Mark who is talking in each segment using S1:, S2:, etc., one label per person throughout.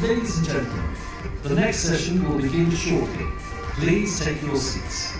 S1: Ladies and gentlemen, the next session will begin shortly. Please take your seats.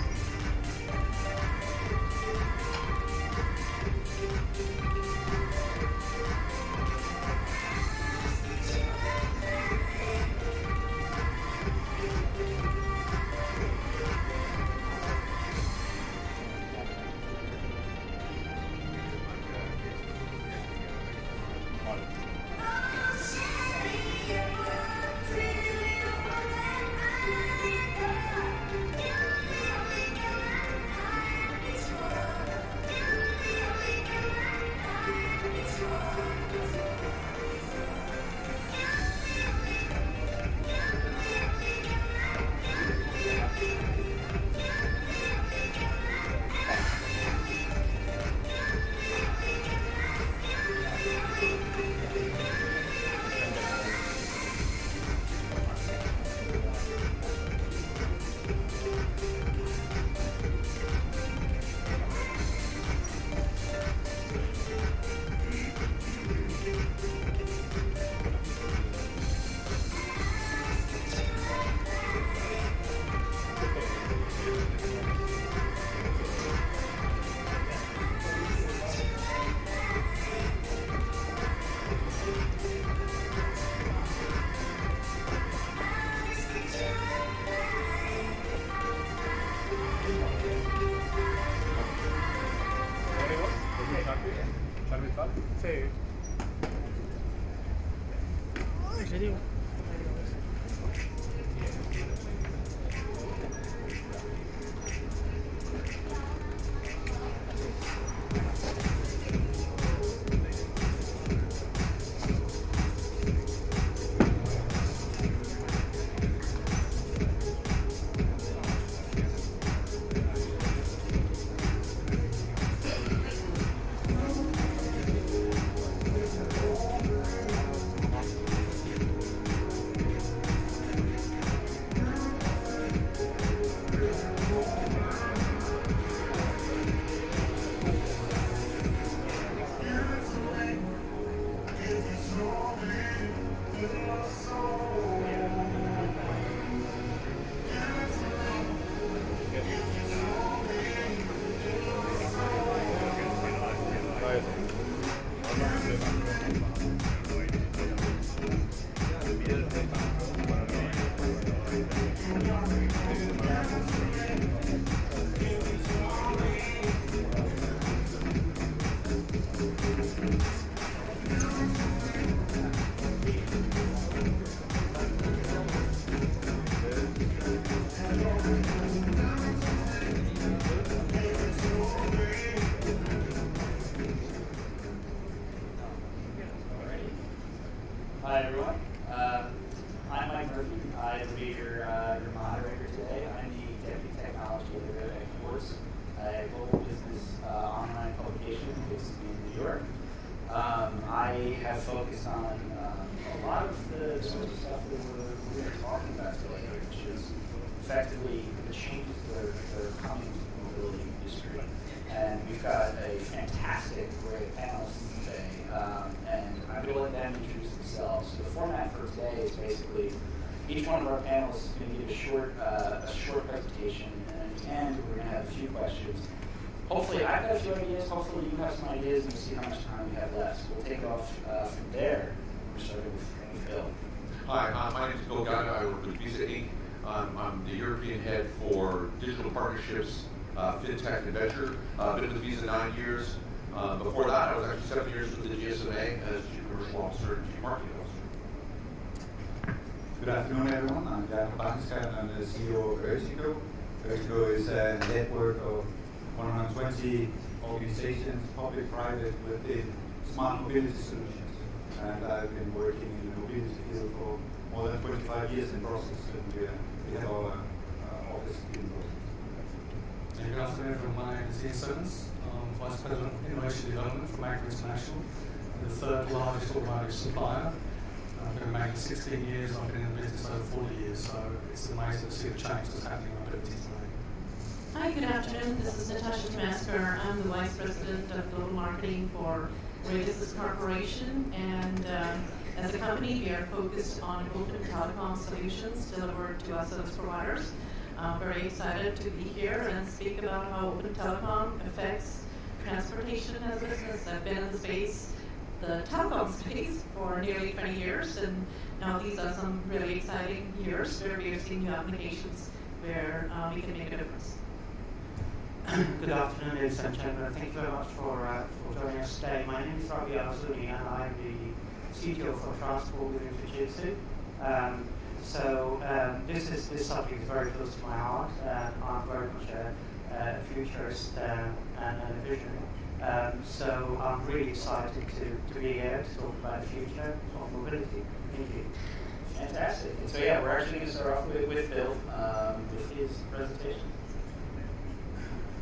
S2: Hi everyone. I'm Mike Murphy. I will be your moderator today. I'm the Deputy Technology Editor at Course, a global business online publication based in New York. I have focused on a lot of the sort of stuff that we're going to be talking about today, which is effectively the changes that are coming to the mobility industry. And we've got a fantastic array of panelists today, and I'm going to let them introduce themselves. So the format for today is basically each one of our panelists is going to give a short presentation, and at the end we're going to have a few questions. Hopefully I've got a few ideas, hopefully you have some ideas, and we'll see how much time we have left. So we'll take off from there. We're starting with Bill.
S3: Hi, my name is Bill Gaga. I work with Visa Inc. I'm the European head for digital partnerships, fintech and venture. Been with Visa 9 years. Before that, I was actually 7 years with the GSMA as Chief Commercial Officer and Chief Marketing Officer.
S4: Good afternoon, everyone. I'm Jan Banska, and I'm the CEO of Ursico. Ursico is a network of 120 organizations, public, private, within smart mobility solutions. And I've been working in the mobility field for more than 25 25 years in Brussels, and we have our office in Brussels.
S5: Good afternoon, everyone. My name is Ian Simmons. I'm Vice President of Innovation Development for Magna International, the third largest automotive supplier. I've been in Magna 16 years, I've been in the business over 40 years, so it's amazing to see the change that's happening in mobility today.
S6: Hi, good afternoon. This is Natasha Tamasker. I'm the Vice President of Global Marketing for Radius Corporation, and as a company, we are focused on open telecom solutions delivered to our service providers. I'm very excited to be here and speak about how open telecom affects transportation as a business. I've been in the space, the telecom space, for nearly 20 years, and now these are some really exciting years where we are seeing new applications where we can make a difference.
S7: Good afternoon, ladies and gentlemen. Thank you very much for joining us today. My name is Ravi Azuni, and I'm the CTO for Transport within Fujitsu. This subject is very close to my heart, and I'm very much a futurist and a visionary. So I'm really excited to be here to talk about the future of mobility. Thank you.
S2: Fantastic. And so yeah, we're actually going to start off with Bill with his presentation.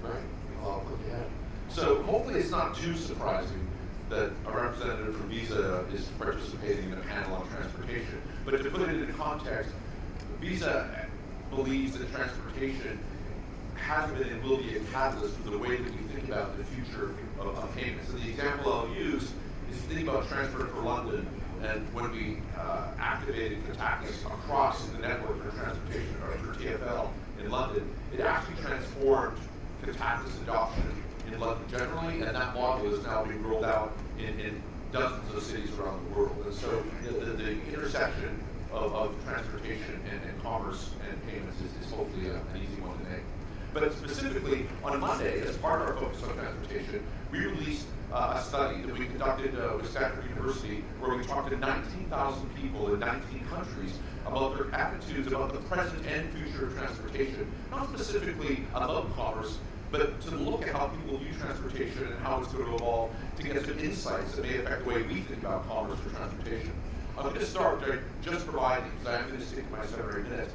S3: Right? I'll put you ahead. So hopefully it's not too surprising that a representative from Visa is participating in a panel on transportation. But to put it into context, Visa believes that transportation has been and will be a catalyst for the way that we think about the future of payments. And the example I'll use is if you think about Transport for London, and when we activated contactless across the network for transportation, or for TfL in London, it actually transformed contactless adoption in London generally, and that model is now being rolled out in dozens of cities around the world. And so the intersection of transportation and commerce and payments is hopefully an easy one to make. But specifically, on Monday, as part of our focus on transportation, we released a study that we conducted with Stanford University, where we talked to 19,000 people in 19 countries about their attitudes about the present and future of transportation, not specifically about commerce, but to look at how people view transportation and how it's going to evolve to get some insights that may affect the way we think about commerce or transportation. I'm going to start by just providing, because I'm going to stick to my 7 or 8 minutes,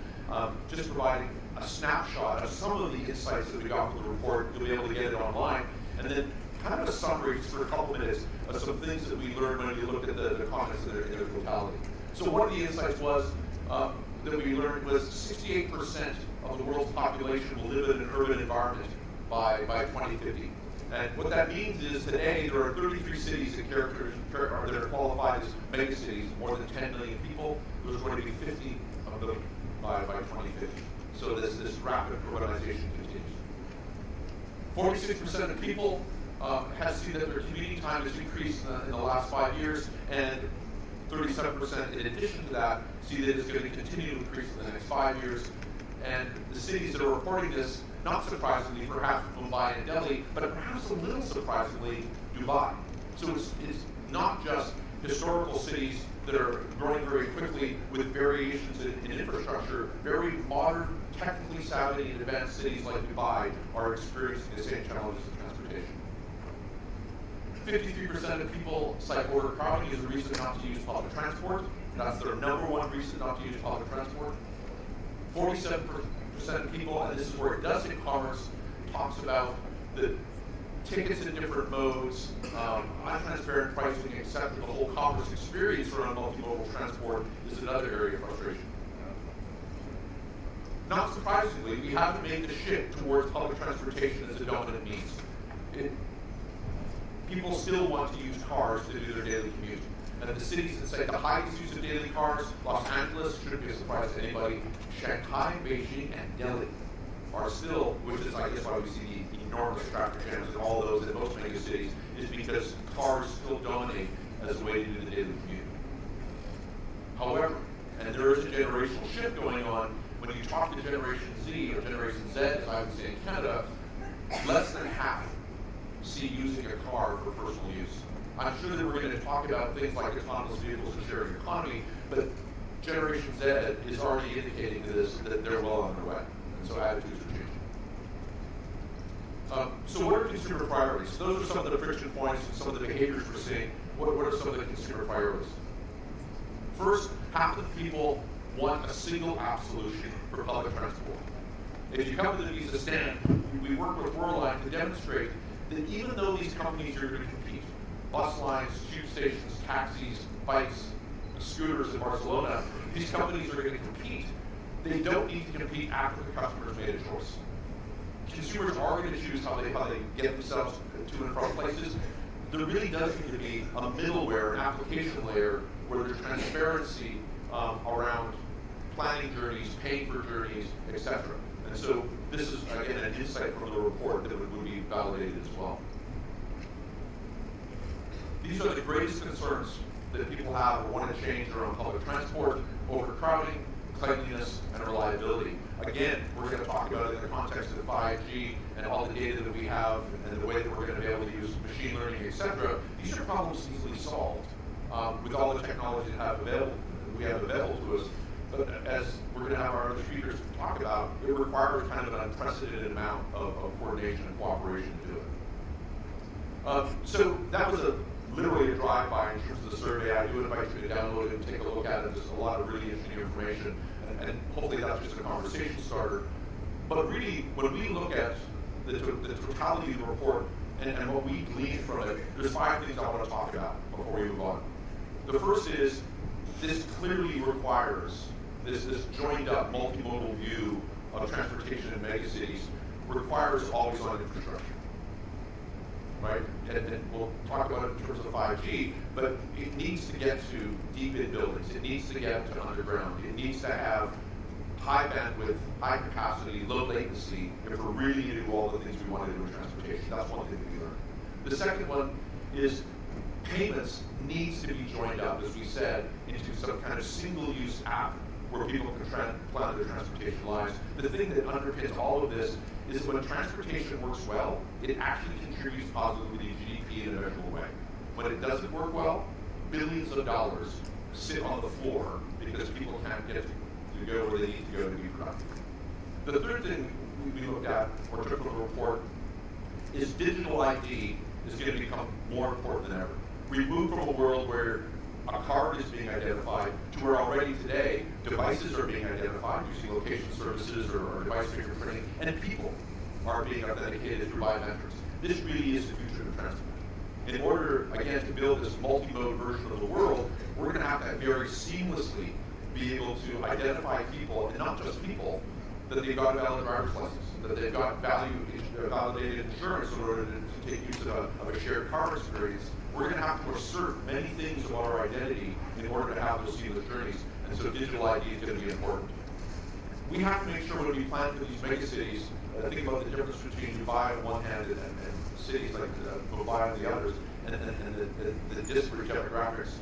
S3: just providing a snapshot of some of the insights that we got from the report. You'll be able to get it online, and then kind of a summary just for a couple minutes of some things that we learned when we looked at the comments in their totality. So one of the insights was that we learned was 68% of the world's population will live in an urban environment by 2050. And what that means is today there are 33 cities that are qualified as megacities, more than 10 million people. There's going to be 50 of them by 2050. So this rapid urbanization continues. 46% of people have seen that their commuting time has increased in the last 5 years, and 37% in addition to that see that it's going to continue to increase in the next 5 years. And the cities that are reporting this, not surprisingly, perhaps Mumbai and Delhi, but perhaps a little surprisingly, Dubai. So it's not just historical cities that are growing very quickly with variations in infrastructure. Very modern, technically savvy and advanced cities like Dubai are experiencing the same challenges in transportation. 53% of people cite overcrowding as a reason not to use public transport. That's their number one reason not to use public transport. 47% of people, and this is where it does hit commerce, talks about the tickets in different modes, untransparent pricing, etc. The whole commerce experience around multimodal transport is another area of frustration. Not surprisingly, we haven't made the shift towards public transportation as a dominant means. People still want to use cars to do their daily commute. And the cities that say the highest use of daily cars, Los Angeles, shouldn't be a surprise to anybody, Shanghai, Beijing, and Delhi are still, which is I guess why we see the enormous traffic jams in all those in most mega cities, is because cars still dominate as a way to do the daily commute. However, and there is a generational shift going on, when you talk to Generation Z or Generation Z, as I would say in Canada, less than half see using a car for personal use. I'm sure that we're going to talk about things like autonomous vehicles and sharing economy, but Generation Z is already indicating to this that they're well on their way, and so attitudes are changing. So what are consumer priorities? Those are some of the friction points and some of the behaviors we're seeing. What are some of the consumer priorities? First, half of the people want a single app solution for public transport. If you come to the Visa stand, we work with Worldline to demonstrate that even though these companies are going to compete, bus lines, tube stations, taxis, bikes, scooters in Barcelona, these companies are going to compete. They don't need to compete after the customer's made a choice. Consumers are going to choose how they get themselves to and from places. There really does need to be a middleware, an application layer, where there's transparency around planning journeys, paying for journeys, etc. And so this is, again, an insight from the report that would be validated as well. These are the greatest concerns that people have or want to change around public transport: overcrowding, cleanliness, and reliability. Again, we're going to talk about it in the context of 5G and all the data that we have and the way that we're going to be able to use machine learning, etc. These are problems easily solved with all the technology we have available to us. But as we're going to have our other speakers talk about, it requires kind of an unprecedented amount of coordination and cooperation to do it. So that was literally a drive-by in terms of the survey. I do invite you to download it and take a look at it. There's a lot of really interesting information, and hopefully that's just a conversation starter. But really, when we look at the totality of the report and what we glean from it, there's 5 things I want to talk about before we move on. The first is, this clearly requires this joined-up, multimodal view of transportation in megacities requires always-on infrastructure. Right? And we'll talk about it in terms of 5G, but it needs to get to deep in buildings. It needs to get to underground. It needs to have high bandwidth, high capacity, low latency if we're really going to do all the things we want to do in transportation. That's one thing that we learned. The second one is payments needs to be joined up, as we said, into some kind of single-use app where people can plan their transportation lives. The thing that underpins all of this is when transportation works well, it actually contributes positively to GDP in a measurable way. When it doesn't work well, billions of dollars sit on the floor because people can't get to go where they need to go to be productive. The third thing we looked at, or took from the report, is digital ID is going to become more important than ever. We move from a world where a card is being identified to where already today devices are being identified using location services or device fingerprinting, and people are being authenticated through biometrics. This really is the future of transport. In order, again, to build this multi-mode version of the world, we're going to have to very seamlessly be able to identify people, and not just people, that they've got a valid driver's license, that they've got validated insurance in order to take use of a shared car experience. We're going to have to assert many things about our identity in order to have those seamless journeys, and so digital ID is going to be important. We have to make sure when we plan for these megacities, think about the difference between Dubai on one hand and cities like Mumbai on the others, and the disparate demographics.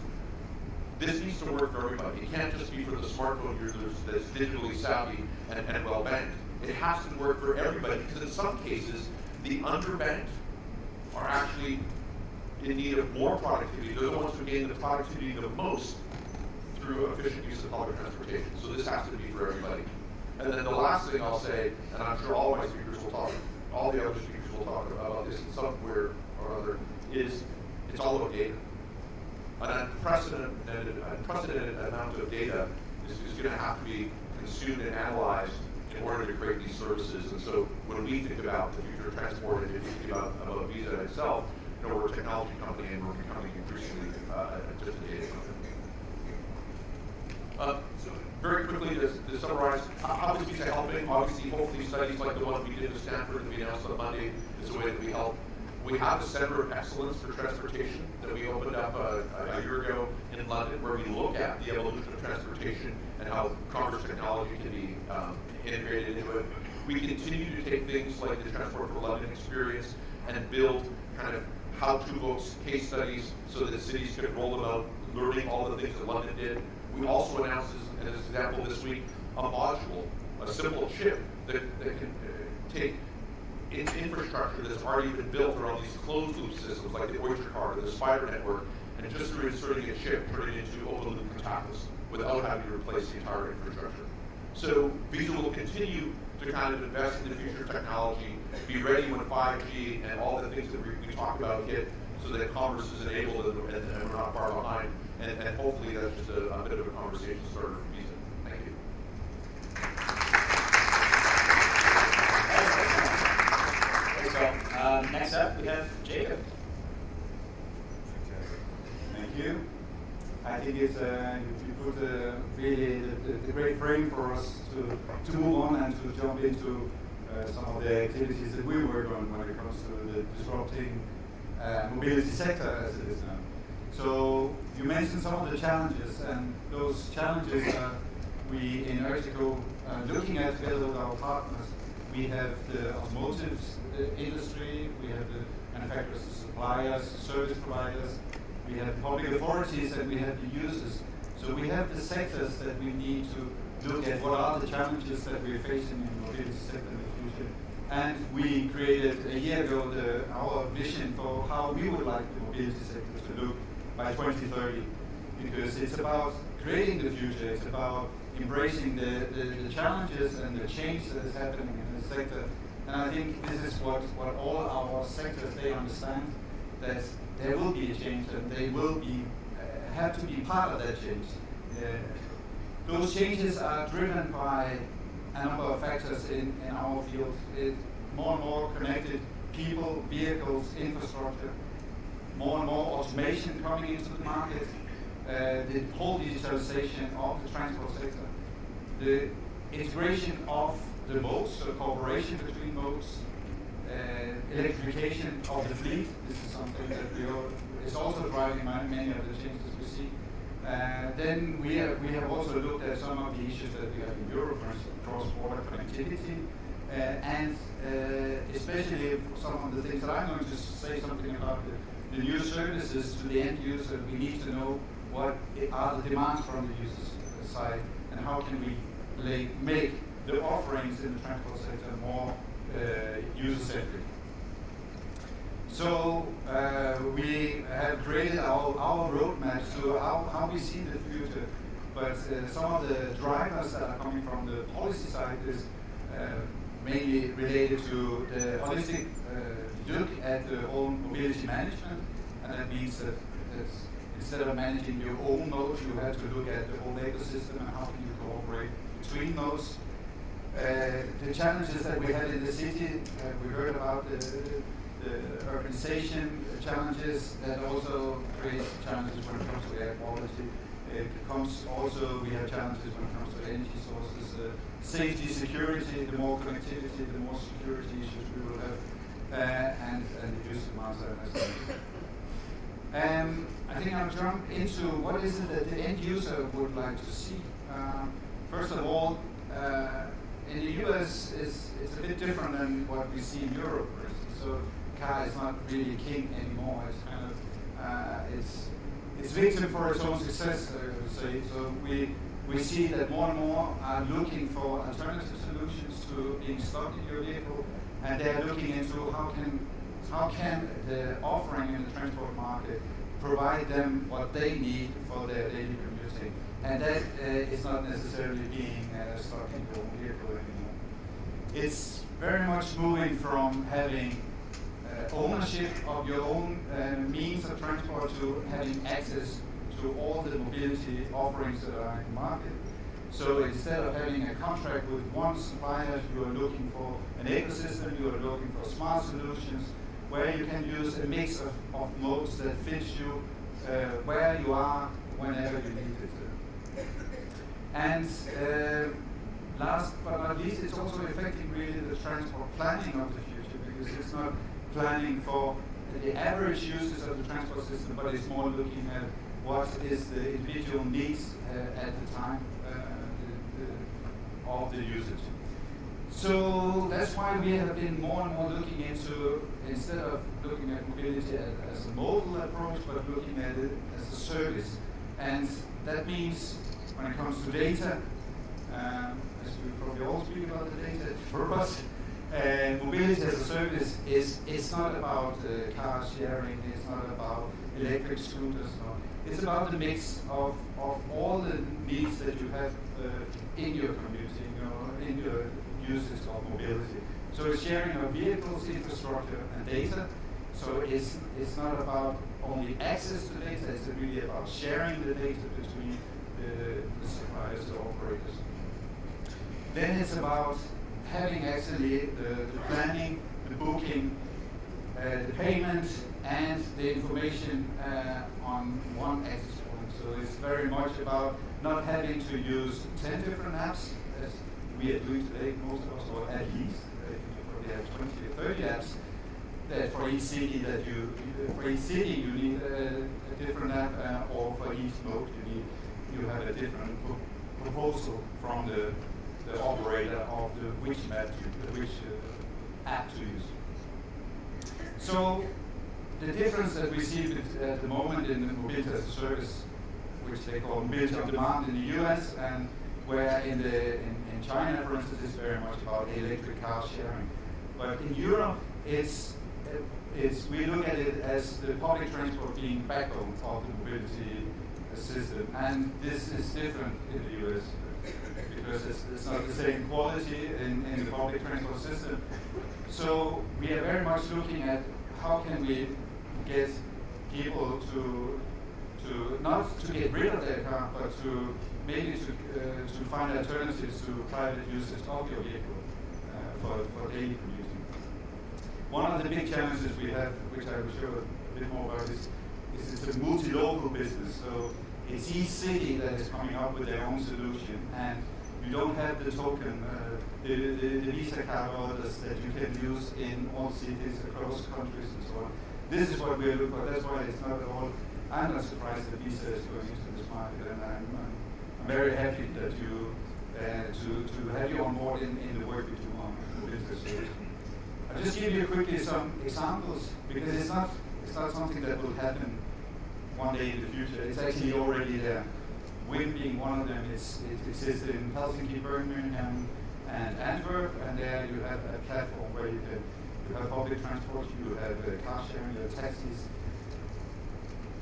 S3: This needs to work for everybody. It can't just be for the smartphone users that's digitally savvy and well-banked. It has to work for everybody, because in some cases, the underbanked are actually in need of more productivity. They're the ones who gain the productivity the most through efficient use of public transportation. So this has to be for everybody. And then the last thing I'll say, and I'm sure all my speakers will talk, all the other speakers will talk about this in some way or other, is it's all about data. An unprecedented amount of data is going to have to be consumed and analyzed in order to create these services. And so when we think about the future of transport and if you think about Visa itself, we're a technology company and we're becoming increasingly just a data company. So very quickly to summarize, how is Visa helping? Obviously, hopefully studies like the one we did at Stanford that we announced on Monday is the way that we help. We have a Center of Excellence for Transportation that we opened up a year ago in London, where we look at the evolution of transportation and how commerce technology can be integrated into it. We continue to take things like the Transport for London experience and build kind of how-to books, case studies, so that cities can roll them out, learning all the things that London did. We also announced, as an example this week, a module, a simple chip that can take infrastructure that's already been built around these closed-loop systems like the Oyster card or the Spider network, and just through inserting a chip, turn it into open-loop contactless without having to replace the entire infrastructure. So Visa will continue to kind of invest in the future technology, be ready when 5G and all the things that we talk about hit, so that commerce is enabled and we're not far behind. And hopefully that's just a bit of a conversation starter for Visa. Thank you.
S4: it's you put really the great frame for us to move on and to jump into some of the activities that we work on when it comes to the disrupting mobility sector as it is now. So you mentioned some of the challenges, and those challenges we in Ertico looking at together with our partners. We have the automotive industry, we have the manufacturers and suppliers, service providers, we have public authorities, and we have the users. So we have the sectors that we need to look at what are the challenges that we're facing in the mobility sector in the future. And we created a year ago our vision for how we would like the mobility sector to look by 2030. Because it's about creating the future, it's about embracing the challenges and the change that is happening in the sector. And I think this is what all our sectors, they understand, that there will be a change and they will be have to be part of that change. Those changes are driven by a number of factors in our field. More and more connected people, vehicles, infrastructure, more and more automation coming into the market, the whole digitalization of the transport sector, the integration of the modes, so cooperation between modes, electrification of the fleet. This is something that is also driving many of the changes we see. Then we have also looked at some of the issues that we have in Europe, for instance, cross-border connectivity, and especially some of the things that I'm going to say something about the new services to the end user. We need to know what are the demands from the user's side, and how can we make the offerings in the transport sector more user-centric. So we have created our roadmaps to how we see the future, but some of the drivers that are coming from the policy side is mainly related to the holistic look at the whole mobility management, and that means that instead of managing your own modes, you have to look at the whole ecosystem and how can you cooperate between those. The challenges that we had in the city, we heard about the urbanization challenges that also create challenges when it comes to air quality. We have challenges when it comes to energy sources, safety, security. The more connectivity, the more security issues we will have, and the use of demands as well. I think I'll jump into what is it that the end user would like to see. First of all, in the US, it's a bit different than what we see in Europe, for instance. So car is not really king anymore. It's kind of it's victim for its own success, I would say. So we see that more and more are looking for alternative solutions to being stuck in your vehicle, and they are looking into how can the offering in the transport market provide them what they need for their daily commuting, and that is not necessarily being stuck in your own vehicle anymore. It's very much moving from having ownership of your own means of transport to having access to all the mobility offerings that are in the market. So instead of having a contract with one supplier, you are looking for an ecosystem, you are looking for smart solutions where you can use a mix of modes that fits you where you are, whenever you need it. And last but not least, it's also affecting really the transport planning of the future, because it's not planning for the average users of the transport system, but it's more looking at what is the individual needs at the time of the usage. So that's why we have been more and more looking into, instead of looking at mobility as a modal approach, but looking at it as a service. And that means when it comes to data, as we probably all speak about the data for us, mobility as a service it's not about car sharing, it's not about electric scooters, no. It's about the mix of all the needs that you have in your commuting or in your usage of mobility. So it's sharing of vehicles, infrastructure, and data. So it's not about only access to data, it's really about sharing the data between the suppliers, the operators. Then it's about having actually the planning, the booking, the payment, and the information on one access point. So it's very much about not having to use 10 different apps, as we are doing today, most of us, or at least, you probably have 20 or 30 apps that for each city you need a different app, or for each mode you have a different proposal from the operator of which app to use. So the difference that we see at the moment in the mobility as a service, which they call mobility on demand in the US, and where in China, for instance, it's very much about electric car sharing. But in Europe, we look at it as the public transport being backbone of the mobility system, and this is different in the US because it's not the same quality in the public transport system. So we are very much looking at how can we get people to not to get rid of their car, but to maybe to find alternatives to private usage of your vehicle for daily commuting. One of the big challenges we have, which I will show a bit more about, is it's a multi-local business. So it's each city that is coming up with their own solution, and you don't have the token, the Visa card holders that you can use in all cities across countries and so on. This is what we are looking for. That's why it's not at all. I'm not surprised that Visa is going into this market, and I'm very happy that you to have you on board in the work we do on mobility. I'll just give you quickly some examples, because it's not something that will happen one day in the future. It's actually already there. Wind being one of them. It exists in Helsinki, Birmingham, and Antwerp, and there you have a platform where you have public transport, you have car sharing, you have taxis.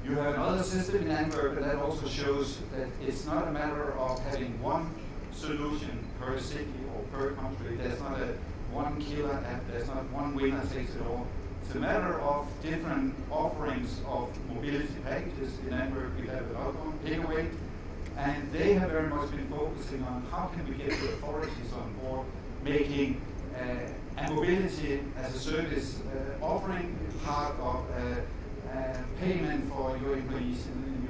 S4: You have another system in Antwerp, and that also shows that it's not a matter of having one solution per city or per country. There's not a one killer app, there's not one winner takes it all. It's a matter of different offerings of mobility packages. In Antwerp we have another one, Takeaway, and they have very much been focusing on how can we get the authorities on board, making a mobility as a service offering part of payment for your employees in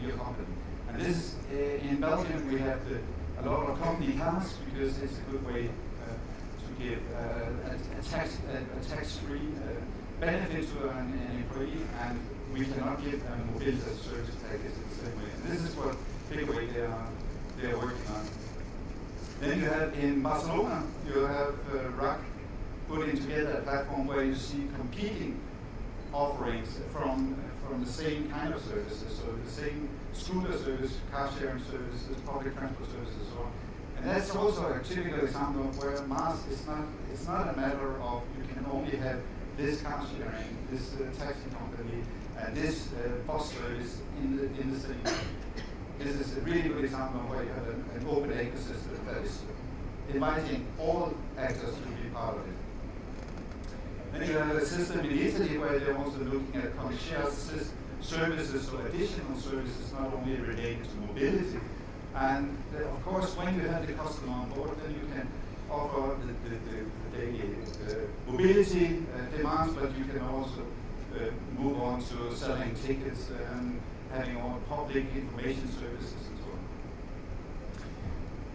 S4: your company. And this in Belgium we have a lot of company cars, because it's a good way to give a tax-free benefit to an employee, and we cannot give a mobility as a service package in the same way. And this is what Takeaway they are working on. Then you have in Barcelona, you have RAC putting together a platform where you see competing offerings from the same kind of services, so the same scooter service, car sharing services, public transport services, and so on. And that's also a typical example of where mass is not. It's not a matter of you can only have this car sharing, this taxi company, and this bus service in the same. This is a really good example of where you have an open ecosystem that is inviting all actors to be part of it. Then you have a system in Italy where they're also looking at concierge services, so additional services not only related to mobility. And of course, when you have the customer on board, then you can offer the daily mobility demands, but you can also move on to selling tickets and having all public information services and so on.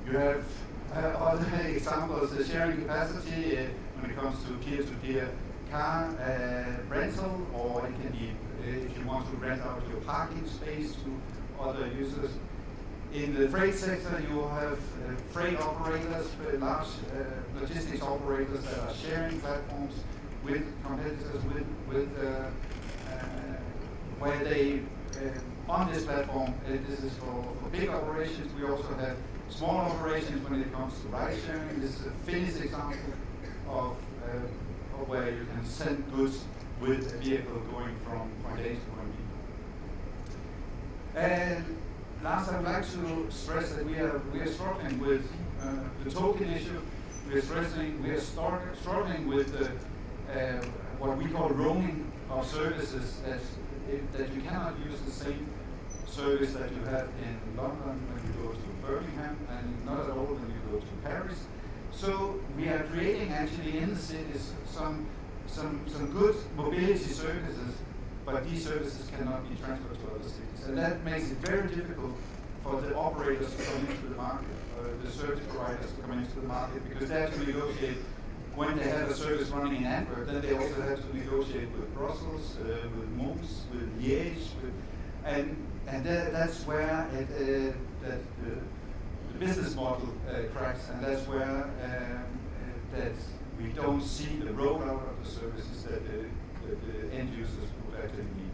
S4: You have other examples, the sharing capacity when it comes to peer-to-peer car rental, or it can be if you want to rent out your parking space to other users. In the freight sector, you have freight operators, large logistics operators that are sharing platforms with competitors, where they on this platform. This is for big operations. We also have small operations when it comes to ride sharing. This is a Finnish example of where you can send goods with a vehicle going from point A to point B. And last, I would like to stress that we are struggling with the token issue. We are struggling with what we call roaming of services, that you cannot use the same service that you have in London when you go to Birmingham, and not at all when you go to Paris. So we are creating actually in the cities some good mobility services but these services cannot be transferred to other cities. And that makes it very difficult for the operators to come into the market, the service providers to come into the market, because they have to negotiate when they have a service running in Antwerp, then they also have to negotiate with Brussels, with Mons, with Liège, and that's where that the business model cracks, and that's where that we don't see the rollout of the services that the end users would actually need.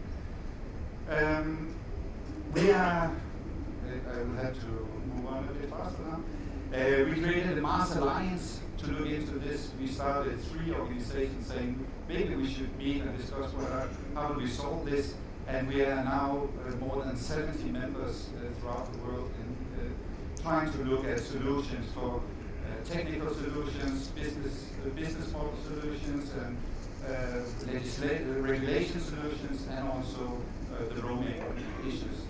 S4: I will have to move on a bit faster now. We created a Mars Alliance to look into this. We started 3 organizations saying maybe we should meet and discuss how do we solve this. And we are now more than 70 members throughout the world in trying to look at solutions for technical solutions, business model solutions, and regulation solutions, and also the roaming issues.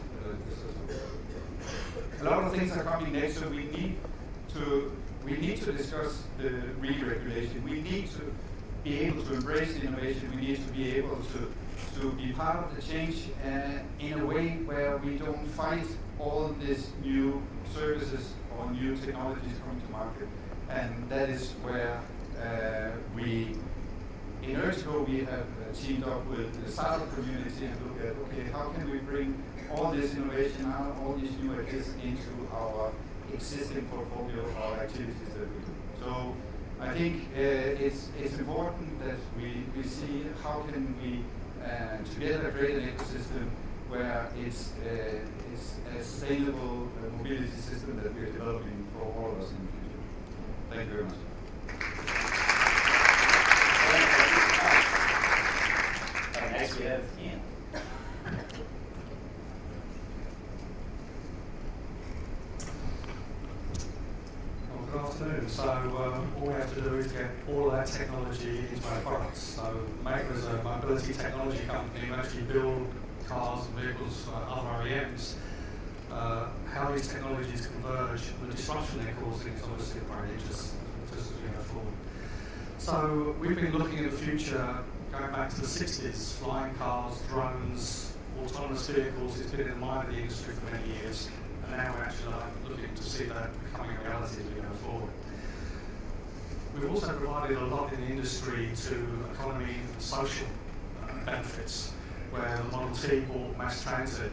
S4: A lot of things are coming next, so we need to discuss the re-regulation. We need to be able to embrace the innovation. We need to be able to be part of the change in a way where we don't fight all these new services or new technologies coming to market. And that is where in Ertico, we have teamed up with the startup community and look at, okay, how can we bring all this innovation, all these new ideas into our existing portfolio of activities that we do. So I think it's important that we see how can we together create an ecosystem where it's a sustainable mobility system that we're developing for all of us in the future. Thank you very much.
S2: Next we have Ian.
S5: Good afternoon. So all we have to do is get all of that technology into our products. So Maker is a mobility technology company. We actually build cars and vehicles for other OEMs. How these technologies converge, the disruption they're causing is obviously very interesting as we go forward. So we've been looking at the future going back to the 60s, flying cars, drones, autonomous vehicles. It's been in the mind of the industry for many years. And now we're actually looking to see that becoming a reality as we go forward. We've also provided a lot in the industry to economy and social benefits, where the Model T brought mass transit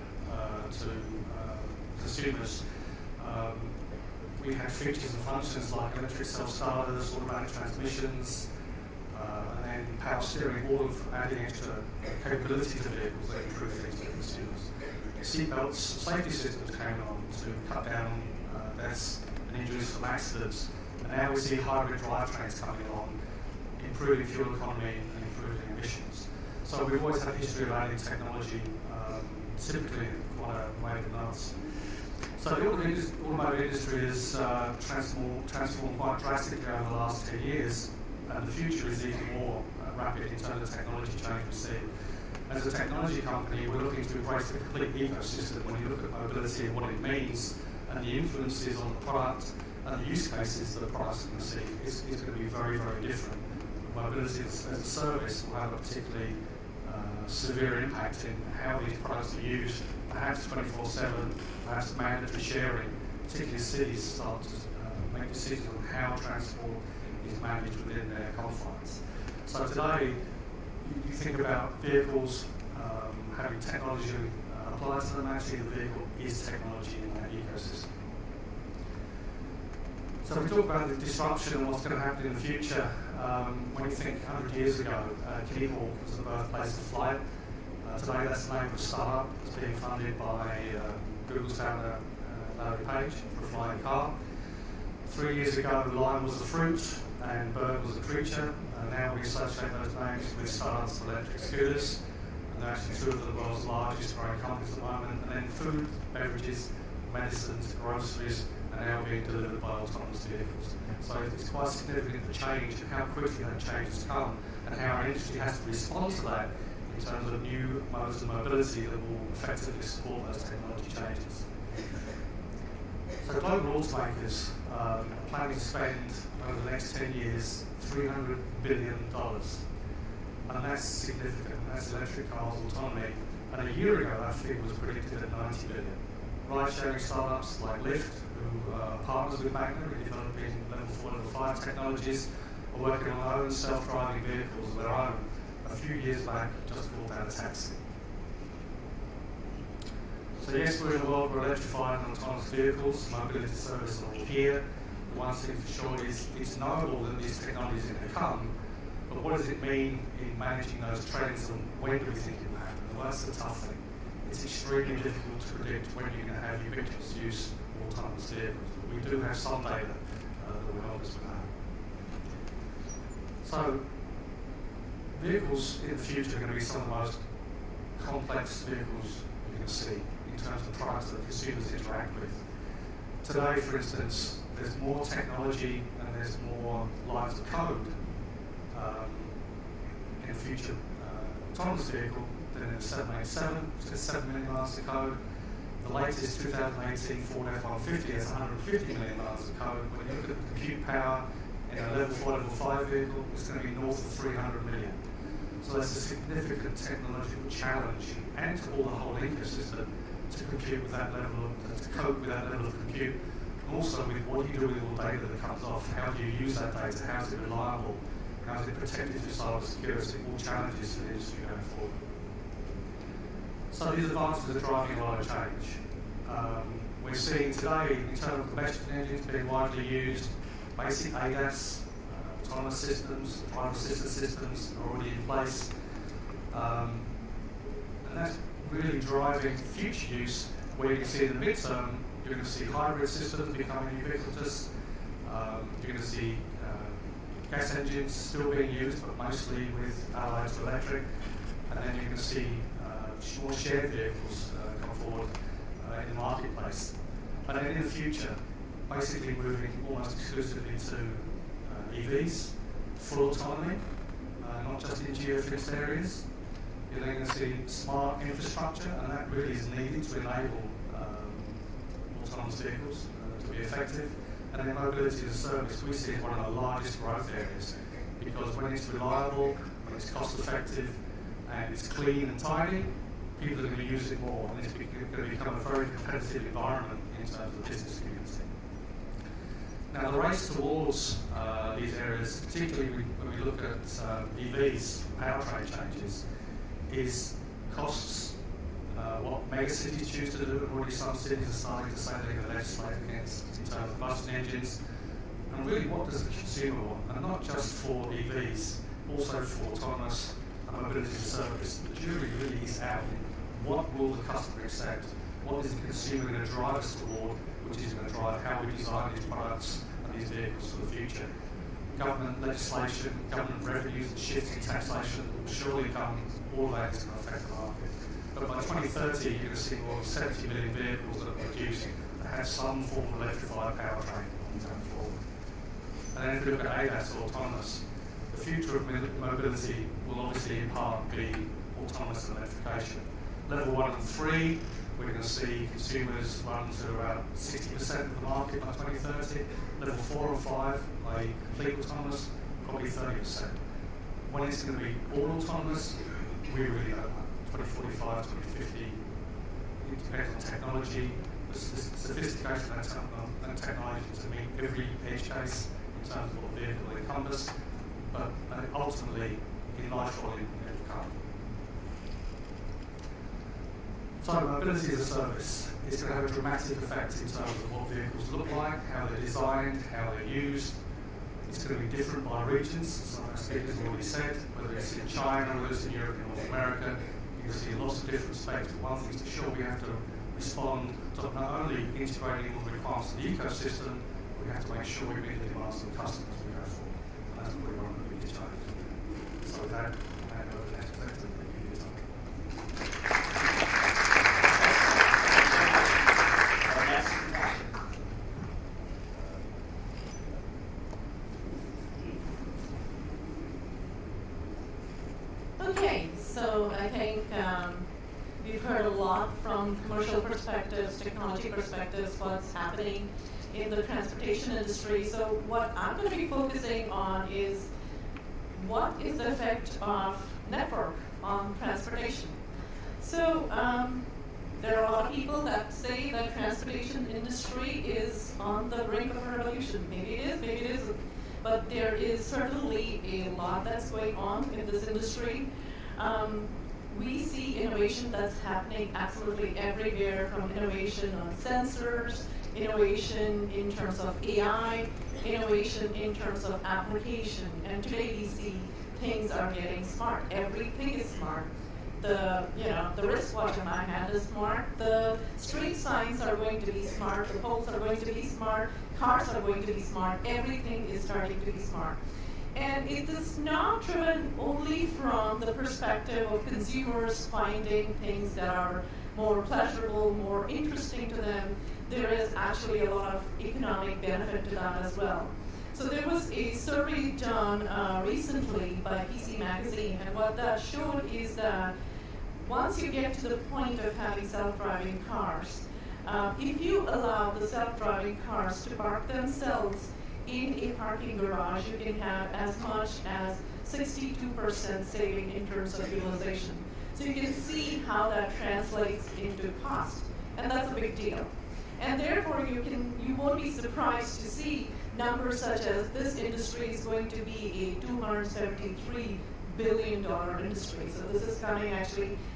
S5: to consumers. We had features and functions like electric self-starters, automatic transmissions, and then power steering, all of adding extra capability to vehicles that improve things for consumers. Seatbelts, safety systems came on to cut down deaths and injuries from accidents. And now we see hybrid drivetrains coming along, improving fuel economy and improving emissions. So we've always had a history of adding technology, typically quite a way of advance. So the automotive industry has transformed quite drastically over the last 10 years, and the future is even more rapid in terms of technology change we see. As a technology company, we're looking to embrace the complete ecosystem when you look at mobility and what it means, and the influences on the product and the use cases that the products can see is going to be very, very different. Mobility as a service will have a particularly severe impact in how these products are used, perhaps 24/7, perhaps mandatory sharing, particularly as cities start to make decisions on how transport is managed within their confines. So today, you think about vehicles having technology applied to them. Actually, the vehicle is technology in that ecosystem. So we talk about the disruption and what's going to happen in the future. When you think 100 years ago, Keyhawk was the birthplace of flight. Today, that's the name of a startup. It's being funded by Google's founder, Larry Page, for a flying car. 3 years ago, lion was a fruit and bird was a creature. Now we associate those names with startups for electric scooters. And they're actually 2 of the world's largest growing companies at the moment. And then food, beverages, medicines, groceries, are now being delivered by autonomous vehicles. So it's quite significant the change and how quickly that change has come, and how our industry has to respond to that in terms of new modes of mobility that will effectively support those technology changes. So global automakers are planning to spend over the next 10 years $300 billion. and that's significant. That's electric cars autonomy. And a year ago, that figure was predicted at 90 billion. Ride-sharing startups like Lyft, who are partners with Magna in developing level 4, level 5 technologies, are working on their own self-driving vehicles of their own. A few years back, just called that a taxi. So yes, we're in a world where electrified and autonomous vehicles, mobility services are all here. The one thing for sure is it's knowable that these technologies are going to come, but what does it mean in managing those trends and when do we think it will happen? Well, that's the tough thing. It's extremely difficult to predict when you're going to have ubiquitous use of autonomous vehicles, but we do have some data that will help us with that. So, vehicles in the future are going to be some of the most complex vehicles you can see in terms of products that consumers interact with. Today, for instance, there's more technology and there's more lines of code in a future autonomous vehicle than in a 787, which has 7 million lines of code. The latest 2018 Ford F-150 has 150 million lines of code. When you look at the compute power in a level 4, level 5 vehicle, it's going to be north of 300 million. So that's a significant technological challenge and to all the whole ecosystem to compute with that level of, to cope with that level of compute. And also with what do you do with all the data that comes off? How do you use that data? How is it reliable? How is it protected through cyber security? All challenges for the industry going forward. So these advances are driving a lot of change. We're seeing today internal combustion engines being widely used, basic ADAS, autonomous systems, driver assistance systems are already in place. And that's really driving future use, where you can see in the midterm, you're going to see hybrid systems becoming ubiquitous. You're going to see gas engines still being used, but mostly with allied to electric. And then you're going to see more shared vehicles come forward in the marketplace. And then in the future, basically moving almost exclusively to EVs, full autonomy, not just in geo-fixed areas. You're then going to see smart infrastructure, and that really is needed to enable autonomous vehicles to be effective. And then mobility as a service, we see as one of the largest growth areas, because when it's reliable, when it's cost effective, and it's clean and tidy, people are going to use it more, and it's going to become a very competitive environment in terms of the business community. Now, the race towards these areas, particularly when we look at EVs, powertrain changes, is costs. What megacities choose to do, and already some cities are starting to say they're going to legislate against in terms of combustion engines. And really, what does the consumer want? And not just for EVs, also for autonomous mobility as a service. The jury really is out in what will the customer accept? What is the consumer going to drive us toward, which is going to drive how we design these products and these vehicles for the future. Government legislation, government revenues and shifts in taxation will surely come. All of that is going to affect the market. But by 2030, you're going to see more than 70 million vehicles that are produced that have some form of electrified powertrain going forward. And then if you look at ADAS or autonomous, the future of mobility will obviously in part be autonomous and electrification. Level 1 and 3, we're going to see consumers run to about 60% of the market by 2030. Level 4 and 5, i.e. complete autonomous, probably 30%. When it's going to be all autonomous, we really don't know. 2045, 2050, it depends on technology, the sophistication of that technology to meet every edge case in terms of what vehicle they encompass, but ultimately, in large volume, it will come. So mobility as a service is going to have a dramatic effect in terms of what vehicles look like, how they're designed, how they're used. It's going to be different by regions. Some of our speakers have already said, whether it's in China, whether it's in Europe and North America, you can see lots of different specs. But one thing is for sure, we have to respond to not only integrating all the requirements of the ecosystem, we have to make sure we meet the demands of the customers as we go forward. And that's probably one of the biggest challenges. So with that, I'll hand over the next sector. Thank you for your time.
S6: Okay, so I think we've heard a lot from commercial perspectives, technology perspectives, what's happening in the transportation industry. So what I'm going to be focusing on is what is the effect of network on transportation? So there are a lot of people that say that transportation industry is on the brink of a revolution. Maybe it is, maybe it isn't. But there is certainly a lot that's going on in this industry. We see innovation that's happening absolutely everywhere, from innovation on sensors, innovation in terms of AI, innovation in terms of application. And today we see things are getting smart. Everything is smart. The wristwatch in my hand is smart. The street signs are going to be smart. The poles are going to be smart. Cars are going to be smart. Everything is starting to be smart. And it is not driven only from the perspective of consumers finding things that are more pleasurable, more interesting to them. There is actually a lot of economic benefit to that as well. So there was a survey done recently by PC Magazine, and what that showed is that once you get to the point of having self-driving cars, if you allow the self-driving cars to park themselves in a parking garage, you can have as much as 62% saving in terms of utilization. So you can see how that translates into cost, and that's a big deal. And therefore, you won't be surprised to see numbers such as this industry is going to be a $273 billion industry. So this is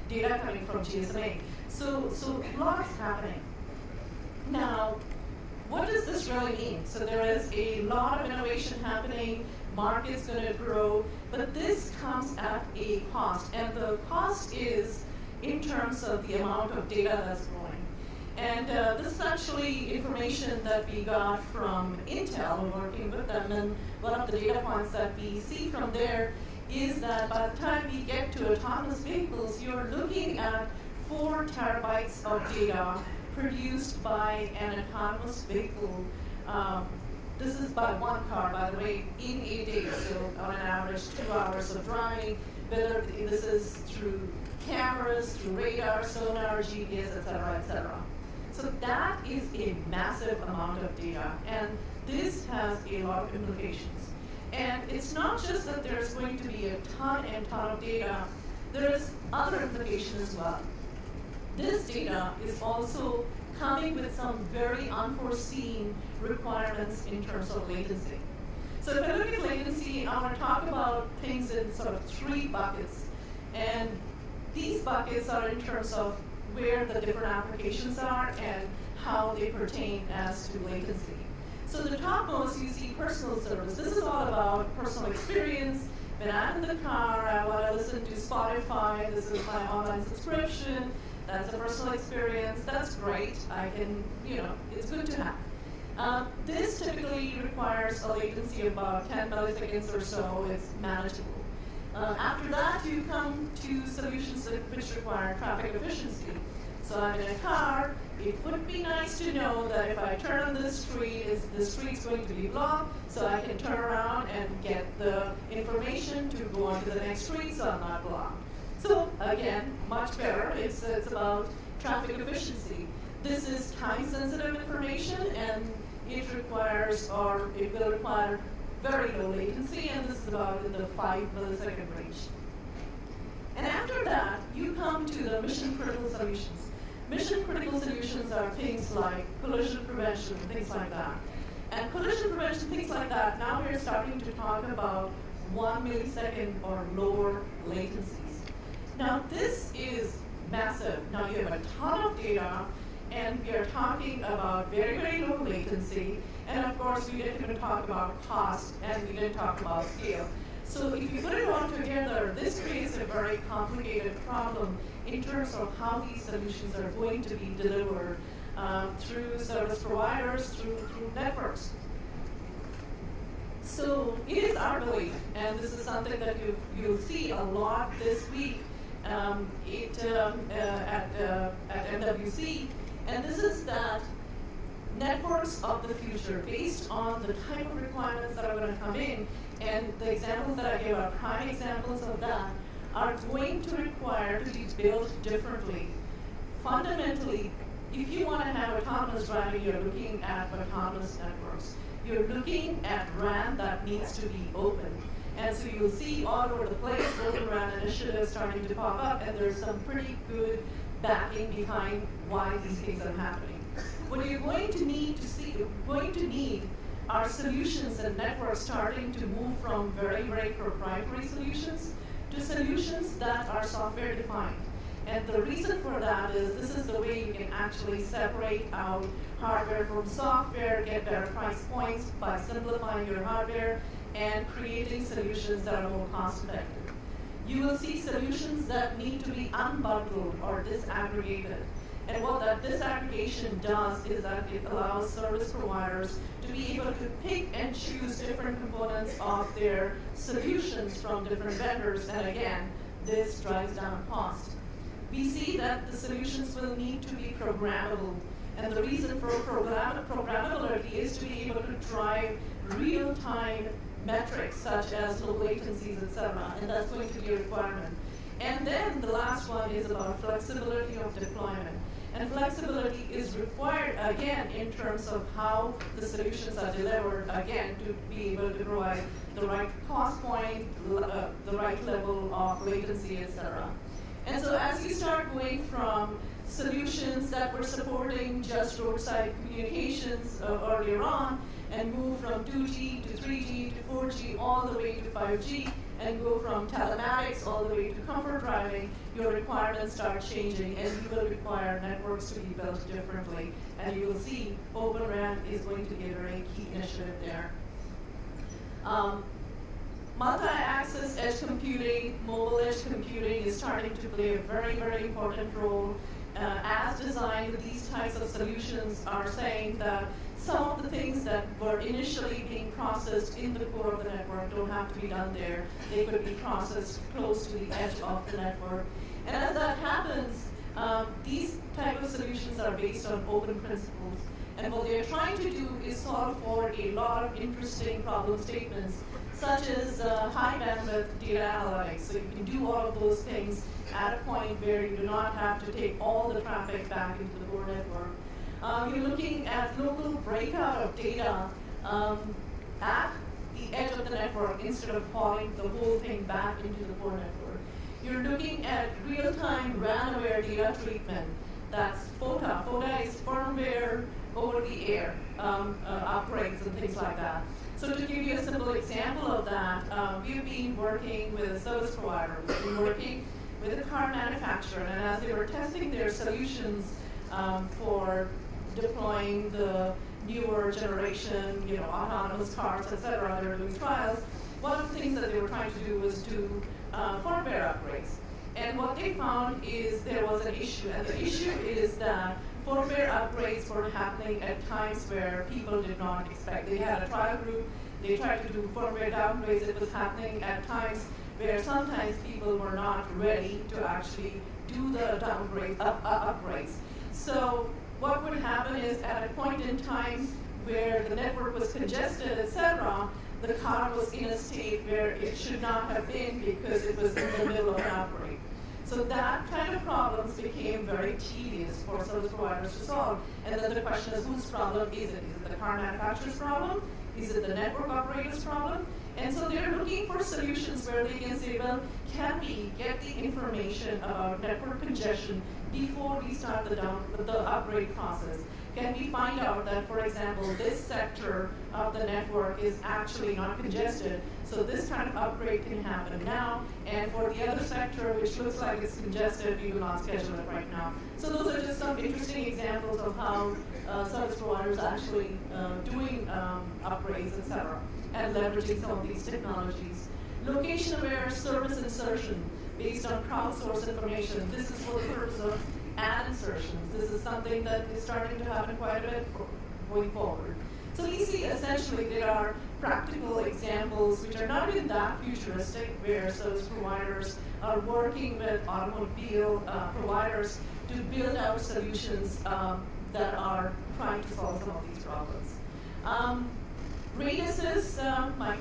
S6: data coming from GSMA. So lots happening. Now, what does this really mean? So there is a lot of innovation happening, market's going to grow, but this comes at a cost. And the cost is in terms of the amount of data that's growing. And this is actually information that we got from Intel, working with them. And one of the data points that we see from there is that by the time we get to autonomous vehicles, you're looking at 4 terabytes of data produced by an autonomous vehicle. This is by one car, by the way, in a day. So on an average, 2 hours of driving, whether this is through cameras, through radar, sonar, GPS, et cetera. So that is a massive amount of data, and this has a lot of implications. And it's not just that there's going to be a ton and ton of data, there is other implications as well. This data is also coming with some very unforeseen requirements in terms of latency. So if I look at latency, I want to talk about things in sort of 3 buckets. And these buckets are in terms of where the different applications are and how they pertain as to latency. So the topmost, you see personal service. This is all about personal experience. When I'm in the car, I want to listen to Spotify. This is my online subscription. That's a personal experience. That's great. I can, it's good to have. This typically requires a latency of about 10 milliseconds or so. It's manageable. After that, you come to solutions which require traffic efficiency. So I'm in a car. It would be nice to know that if I turn on this street, the street's going to be blocked, so I can turn around and get the information to go on to the next street so I'm not blocked. So again, much better. It's about traffic efficiency. This is time-sensitive information, and it will require very low latency, and this is about in the 5 millisecond range. And after that, you come to the mission-critical solutions. Mission-critical solutions are things like collision prevention, things like that. And collision prevention, things like that, now we're starting to talk about 1 millisecond or lower latencies. Now this is massive. Now you have a ton of data, and we are talking about very, very low latency. And of course, we didn't even talk about cost, and we didn't talk about scale. So if you put it all together, this creates a very complicated problem in terms of how these solutions are going to be delivered through service providers, through networks. So it is our belief, and this is something that you'll see a lot this week at MWC, and this is that networks of the future, based on the type of requirements that are going to come in, and the examples that I gave are prime examples of that, are going to require to be built differently. Fundamentally, if you want to have autonomous driving, you're looking at autonomous networks. You're looking at RAN that needs to be open. And so you'll see all over the place Open RAN initiatives starting to pop up, and there's some pretty good backing behind why these things are happening. What you're going to need are solutions and networks starting to move from very, very proprietary solutions to solutions that are software defined. And the reason for that is this is the way you can actually separate out hardware from software, get better price points by simplifying your hardware and creating solutions that are more cost effective. You will see solutions that need to be unbundled or disaggregated. And what that disaggregation does is that it allows service providers to be able to pick and choose different components of their solutions from different vendors. And again, this drives down cost. We see that the solutions will need to be programmable. And the reason for programmability is to be able to drive real-time metrics such as low latencies, etc. And that's going to be a requirement. And then the last one is about flexibility of deployment. And flexibility is required, again, in terms of how the solutions are delivered, again, to be able to provide the right cost point, the right level of latency, etc. And so as you start going from solutions that were supporting just roadside communications earlier on, and move from 2G to 3G to 4G all the way to 5G, and go from telematics all the way to comfort driving, your requirements start changing, and you will require networks to be built differently. And you will see Open RAN is going to be a very key initiative there. Multi-access edge computing, mobile edge computing is starting to play a very, very important role. As designed, these types of solutions are saying that some of the things that were initially being processed in the core of the network don't have to be done there. They could be processed close to the edge of the network. And as that happens, these type of solutions are based on open principles. And what they're trying to do is solve for a lot of interesting problem statements, such as high bandwidth data analytics. So you can do all of those things at a point where you do not have to take all the traffic back into the core network. You're looking at local breakout of data at the edge of the network instead of calling the whole thing back into the core network. You're looking at real-time RAN-aware data treatment. That's FOTA. FOTA is firmware over the air upgrades and things like that. So to give you a simple example of that, we've been working with a service provider. We've been working with a car manufacturer, and as they were testing their solutions for deploying the newer generation, autonomous cars, etc., they were doing trials. One of the things that they were trying to do was do firmware upgrades. And what they found is there was an issue, and the issue is that firmware upgrades were happening at times where people did not expect. They had a trial group, they tried to do firmware downgrades. It was happening at times where sometimes people were not ready to actually do the upgrades. So what would happen is at a point in time where the network was congested, etc., the car was in a state where it should not have been because it was in the middle of an upgrade. So that kind of problems became very tedious for service providers to solve. And then the question is, whose problem is it? Is it the car manufacturer's problem? Is it the network operator's problem? And so they're looking for solutions where they can say, well, can we get the information about network congestion before we start the upgrade process? Can we find out that, for example, this sector of the network is actually not congested, so this kind of upgrade can happen now, and for the other sector, which looks like it's congested, we will not schedule it right now. So those are just some interesting examples of how service providers are actually doing upgrades, etc., and leveraging some of these technologies. Location-aware service insertion based on crowdsourced information. This is for the purpose of ad insertions. This is something that is starting to happen quite a bit going forward. So we see essentially there are practical examples which are not even that futuristic, where service providers are working with automobile providers to build out solutions that are trying to solve some of these problems. Radisys,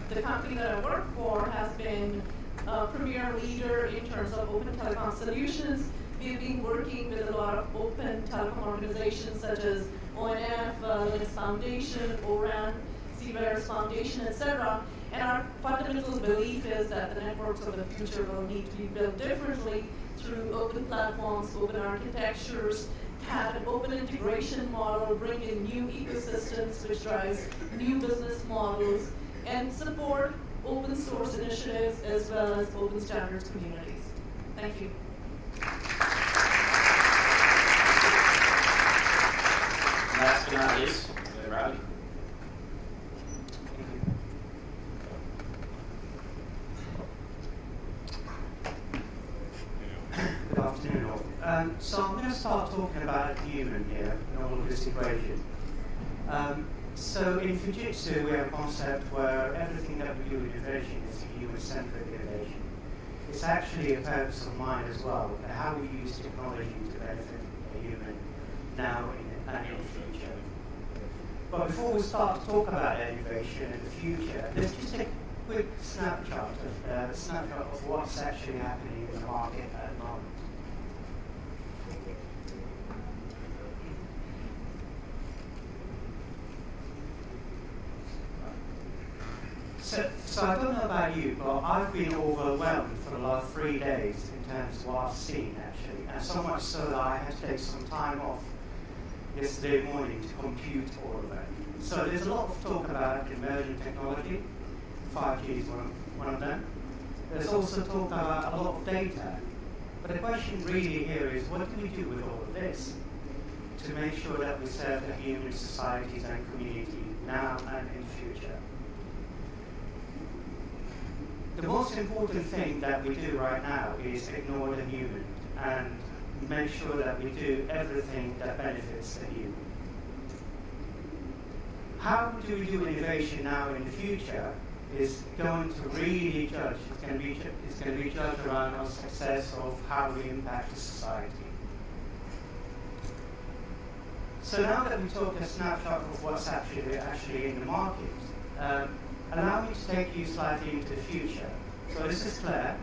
S6: the company that I work for, has been a premier leader in terms of open telecom solutions. We've been working with a lot of open telecom organizations such as ONF, Linux Foundation, ORAN. Seabear's Foundation, etc. And our fundamental belief is that the networks of the future will need to be built differently through open platforms, open architectures, have an open integration model, bring in new ecosystems which drives new business models, and support open source initiatives as well as open standards communities. Thank you.
S2: Last but not least, Robbie.
S7: Good afternoon all. So I'm going to start talking about human here in all of this equation. So in Fujitsu we have a concept where everything that we do in innovation is human-centric innovation. It's actually a purpose of mine as well, and how we use technology to benefit a human now and in the future. But before we start to talk about innovation in the future, let's just take a quick snapshot of what's actually happening in the market at the moment. So I don't know about you, but I've been overwhelmed for the last 3 days in terms of what I've seen actually, and so much so that I had to take some time off yesterday morning to compute all of it. So there's a lot of talk about emerging technology. 5G is one of them. There's also talk about a lot of data. But the question really here is, what do we do with all of this to make sure that we serve the human societies and community now and in the future? The most important thing that we do right now is ignore the human and make sure that we do everything that benefits the human. How do we do innovation now in the future is going to really judge, it's going to be judged around our success of how we impact the society. So now that we talk a snapshot of what's actually in the market, allow me to take you slightly into the future. So this is Claire.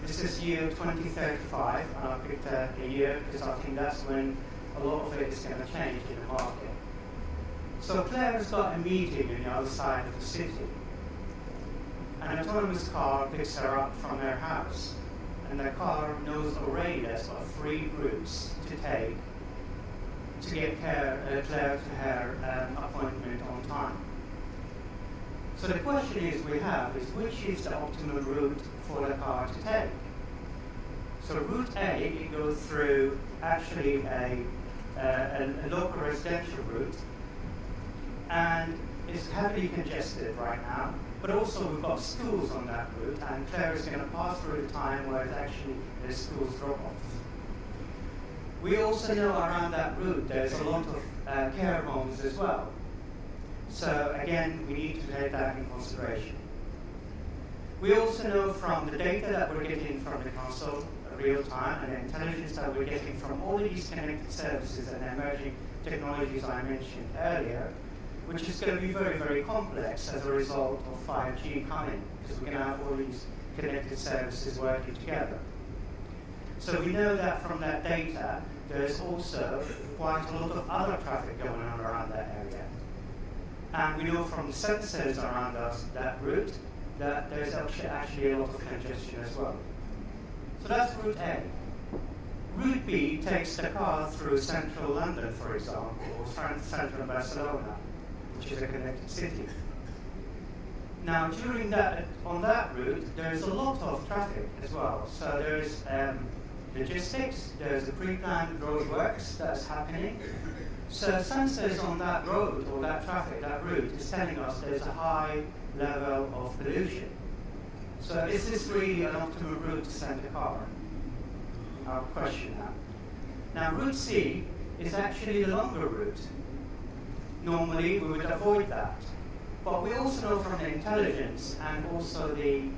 S7: This is year 2035, and I picked a year because I think that's when a lot of it is going to change in the market. So Claire has got a meeting on the other side of the city. An autonomous car picks her up from her house, and the car knows already there's got 3 routes to take to get Claire to her appointment on time. So the question we have is which is the optimal route for the car to take? So route A, it goes through actually a local residential route, and it's heavily congested right now, but also we've got schools on that route, and Claire is going to pass through a time where there's schools drop-offs. We also know around that route there's a lot of care homes as well. So again, we need to take that in consideration. We also know from the data that we're getting from the console real time and the intelligence that we're getting from all of these connected services and emerging technologies I mentioned earlier, which is going to be very, very complex as a result of 5G coming, because we're going to have all these connected services working together. So we know that from that data, there's also quite a lot of other traffic going on around that area. And we know from the sensors around that route that there's actually a lot of congestion as well. So that's route A. Route B takes the car through central London, for example, or central Barcelona, which is a connected city. Now, on that route, there's a lot of traffic as well. So there's logistics, there's the pre-planned roadworks that's happening. So sensors on that road or that traffic, that route, is telling us there's a high level of pollution. So is this really an optimal route to send a car? I'll question that. Now route C is actually the longer route. Normally we would avoid that. But we also know from the intelligence and also the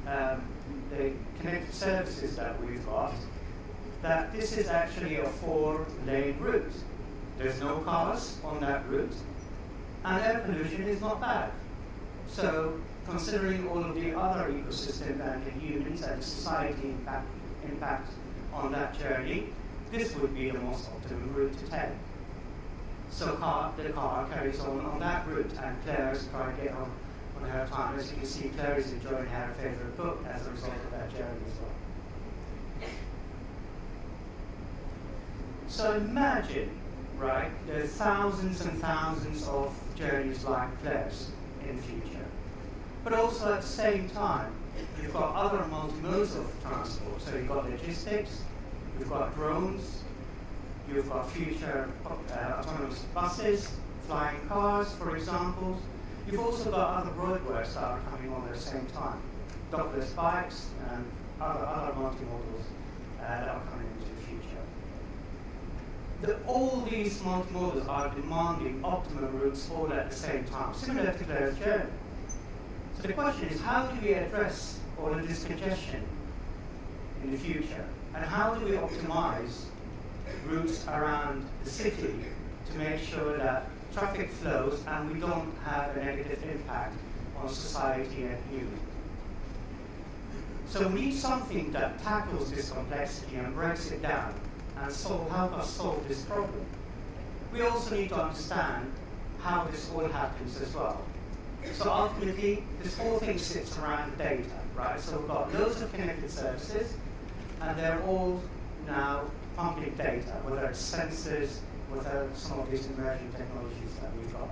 S7: connected services that we've got that this is actually a 4-lane route. There's no cars on that route, and air pollution is not bad. So, considering all of the other ecosystems and the humans and society impact on that journey, this would be the most optimum route to take. So the car carries on that route, and Claire is trying to get on her time. As you can see, Claire is enjoying her favourite book as a result of that journey as well. So imagine, right, there are thousands and thousands of journeys like Claire's in the future. But also at the same time, you've got other multi-modes of transport. So you've got logistics, you've got drones, you've got future autonomous buses, flying cars, for example. You've also got other roadworks that are coming on at the same time. Dockless bikes and other multimodals that are coming into the future. All these multimodals are demanding optimum routes all at the same time, similar to Claire's journey. So the question is, how do we address all of this congestion in the future? And how do we optimize routes around the city to make sure that traffic flows and we don't have a negative impact on society and human? So we need something that tackles this complexity and breaks it down and help us solve this problem. We also need to understand how this all happens as well. So ultimately, this whole thing sits around data, right? So we've got loads of connected services, and they're all now pumping data, whether it's sensors, whether some of these emerging technologies that we've got.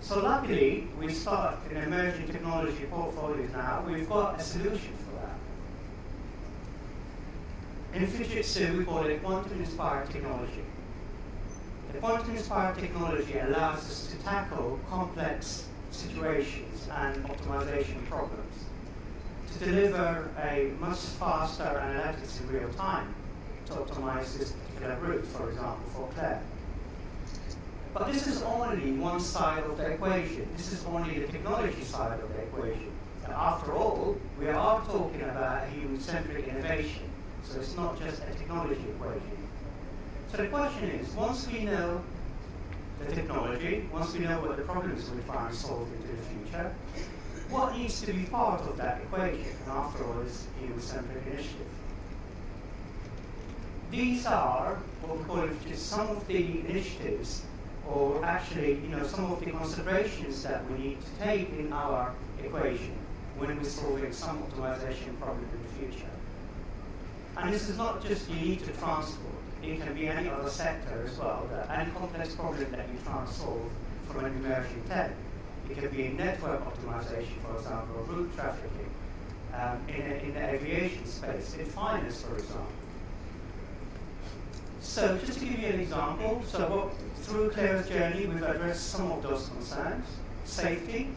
S7: So luckily, we start in emerging technology portfolios now. We've got a solution for that. In Fujitsu, we call it quantum-inspired technology. The quantum-inspired technology allows us to tackle complex situations and optimization problems, to deliver a much faster analytics in real time to optimize this particular route, for example, for Claire. But this is only one side of the equation. This is only the technology side of the equation. And after all, we are talking about a human-centric innovation, so it's not just a technology equation. So the question is, once we know the technology, once we know what the problems we're trying to solve into the future, what needs to be part of that equation? And after all, it's human-centric initiative. These are what we call just some of the initiatives, or actually, some of the considerations that we need to take in our equation when we're solving some optimization problem in the future. And this is not just unique to transport. It can be any other sector as well, any complex problem that you try and solve from an emerging tech. It can be network optimization, for example, or route trafficking, in the aviation space, in finance, for example. So just to give you an example, through Claire's journey, we've addressed some of those concerns. Safety.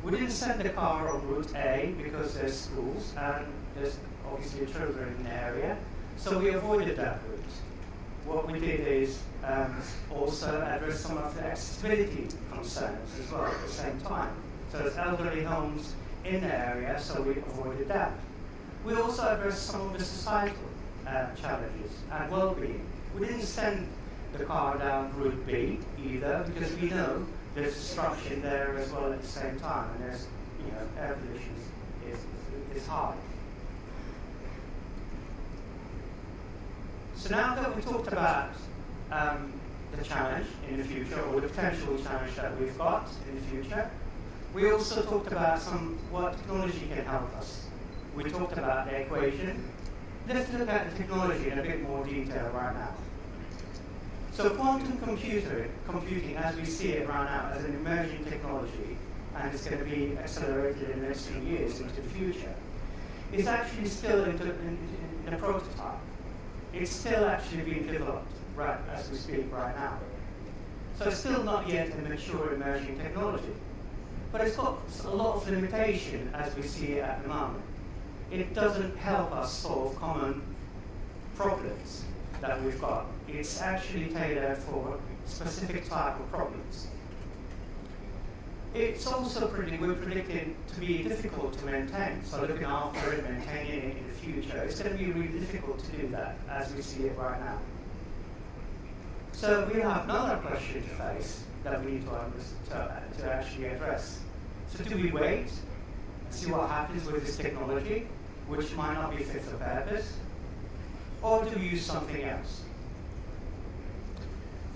S7: We didn't send the car on route A because there's schools and there's obviously children in the area, so we avoided that route. What we did is also address some of the accessibility concerns as well at the same time. So there's elderly homes in the area, so we avoided that. We also addressed some of the societal challenges and well-being. We didn't send the car down route B either, because we know there's destruction there as well at the same time, and there's, air pollution is high. So now that we talked about the challenge in the future, or the potential challenge that we've got in the future, we also talked about what technology can help us. We talked about the equation. Let's look at the technology in a bit more detail right now. So quantum computing, as we see it right now, as an emerging technology, and it's going to be accelerated in the next few years into the future, is actually still in a prototype. It's still actually being developed right as we speak right now. So it's still not yet a mature emerging technology. But it's got a lot of limitation as we see it at the moment. It doesn't help us solve common problems that we've got. It's actually tailored for specific type of problems. It's also we're predicting to be difficult to maintain. So looking after it, maintaining it in the future, it's going to be really difficult to do that as we see it right now. So we have another question to face that we need to actually address. So do we wait and see what happens with this technology, which might not be fit for purpose, or do we use something else?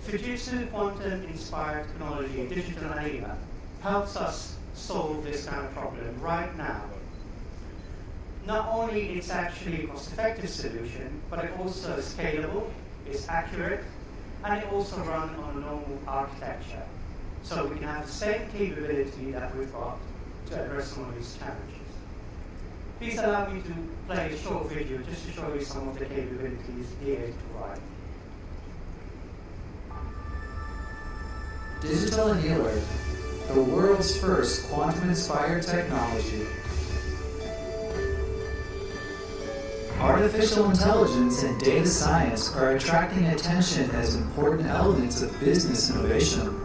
S7: Fujitsu quantum-inspired technology, digital annealer, helps us solve this kind of problem right now. Not only it's actually a cost-effective solution, but it also is scalable, it's accurate, and it also runs on a normal architecture. So we can have the same capability that we've got to address some of these challenges. Please allow me to play a short video just to show you some of the capabilities DA provide.
S8: Digital Annealer, the world's first quantum-inspired technology. Artificial intelligence and data science are attracting attention as important elements of business innovation.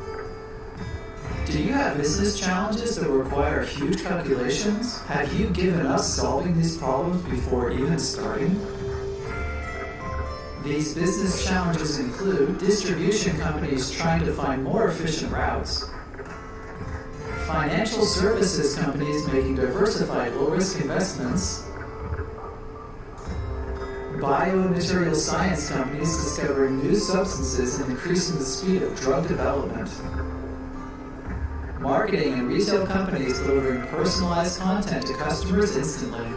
S8: Do you have business challenges that require huge calculations? Have you given up solving these problems before even starting? These business challenges include distribution companies trying to find more efficient routes, financial services companies making diversified low-risk investments, biomaterial science companies discovering new substances and increasing the speed of drug development, marketing and retail companies delivering personalized content to customers instantly,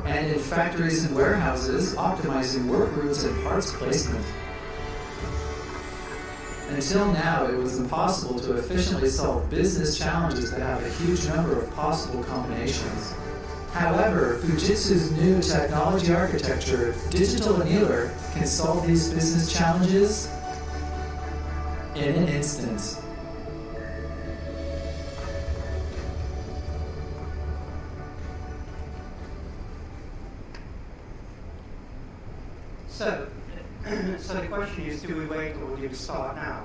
S8: and in factories and warehouses, optimizing work routes and parts placement. Until now, it was impossible to efficiently solve business challenges that have a huge number of possible combinations. However, Fujitsu's new technology architecture, Digital Annealer, can solve these business challenges in an instant.
S7: So the question is, do we wait or do we start now?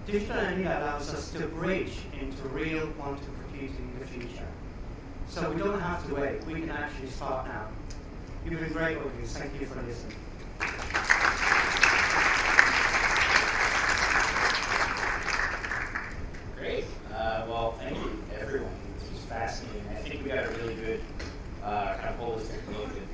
S7: Digital Annealer allows us to bridge into real quantum computing in the future. So we don't have to wait, we can actually start now. You've been great audience, thank you for listening.
S2: Great. Well, thank you, everyone. This was fascinating. I think we got a really good kind of holistic look at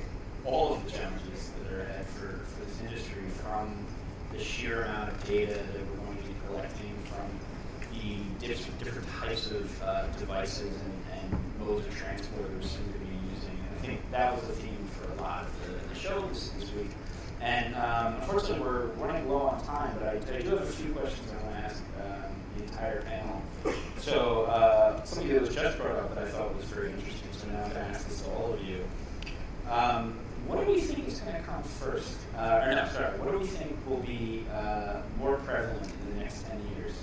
S2: all of the challenges that are ahead for this industry, from the sheer amount of data that we're going to be collecting, from the different types of devices and modes of transport that we're soon going to be using. And I think that was the theme for a lot of the show this week. And unfortunately, we're running low on time, but I do have a few questions I want to ask the entire panel. So something that was just brought up that I thought was very interesting, so now I'm going to ask this to all of you. What do we think is going to come first? What do we think will be more prevalent in the next 10 years?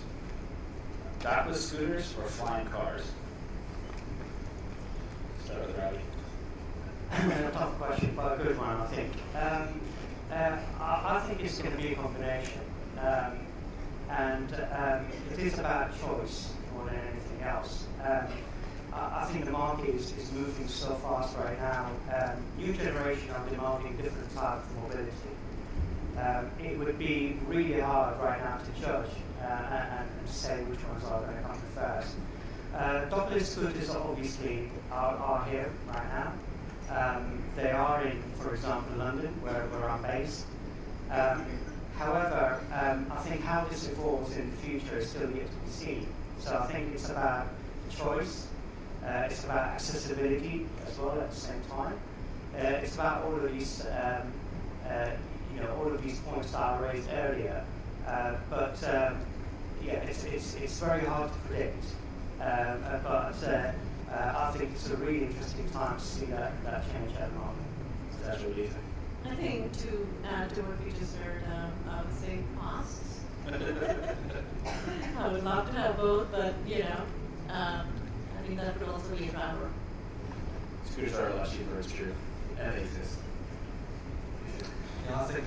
S2: Dockless scooters or flying cars? Start with Robbie.
S7: A tough question, but a good one, I think. I think it's going to be a combination. It is about choice more than anything else. I think the market is moving so fast right now. New generation are demanding different types of mobility. It would be really hard right now to judge and say which ones are going to come first. Dockless scooters obviously are here right now. They are in, for example, London, where I'm based. However, I think how this evolves in the future is still yet to be seen. So I think it's about choice. It's about accessibility as well at the same time. It's about all of these, all of these points that I raised earlier. It's very hard to predict. I think it's a really interesting time to see that change at the moment.
S2: That's what you think.
S6: I think to add to what you just heard, I would say costs. I would love to have both, but I think that would also be a driver.
S2: Scooters are a lot cheaper, it's true. And they exist.
S5: Yeah, I think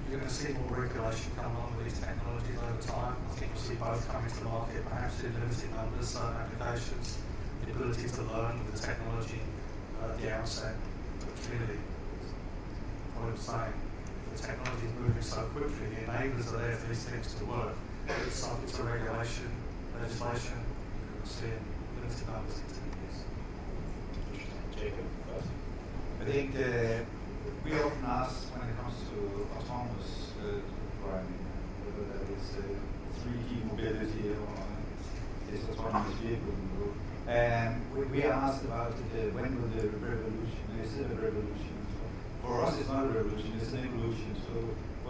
S5: you're going to see more regulation come along with these technologies over time. I think you'll see both coming to the market, perhaps in limited numbers, certain applications, the ability to learn with the technology at the outset. But clearly, what I'm saying, the technology is moving so quickly, the enablers are there for these things to work. It's subject to regulation, legislation, you'll see in limited numbers in 10 years.
S2: Jacob,
S4: I think we often ask when it comes to autonomous driving, whether that is 3D mobility or this autonomous vehicle. And we asked about when will the revolution, is it a revolution? For us, it's not a revolution, it's an evolution. So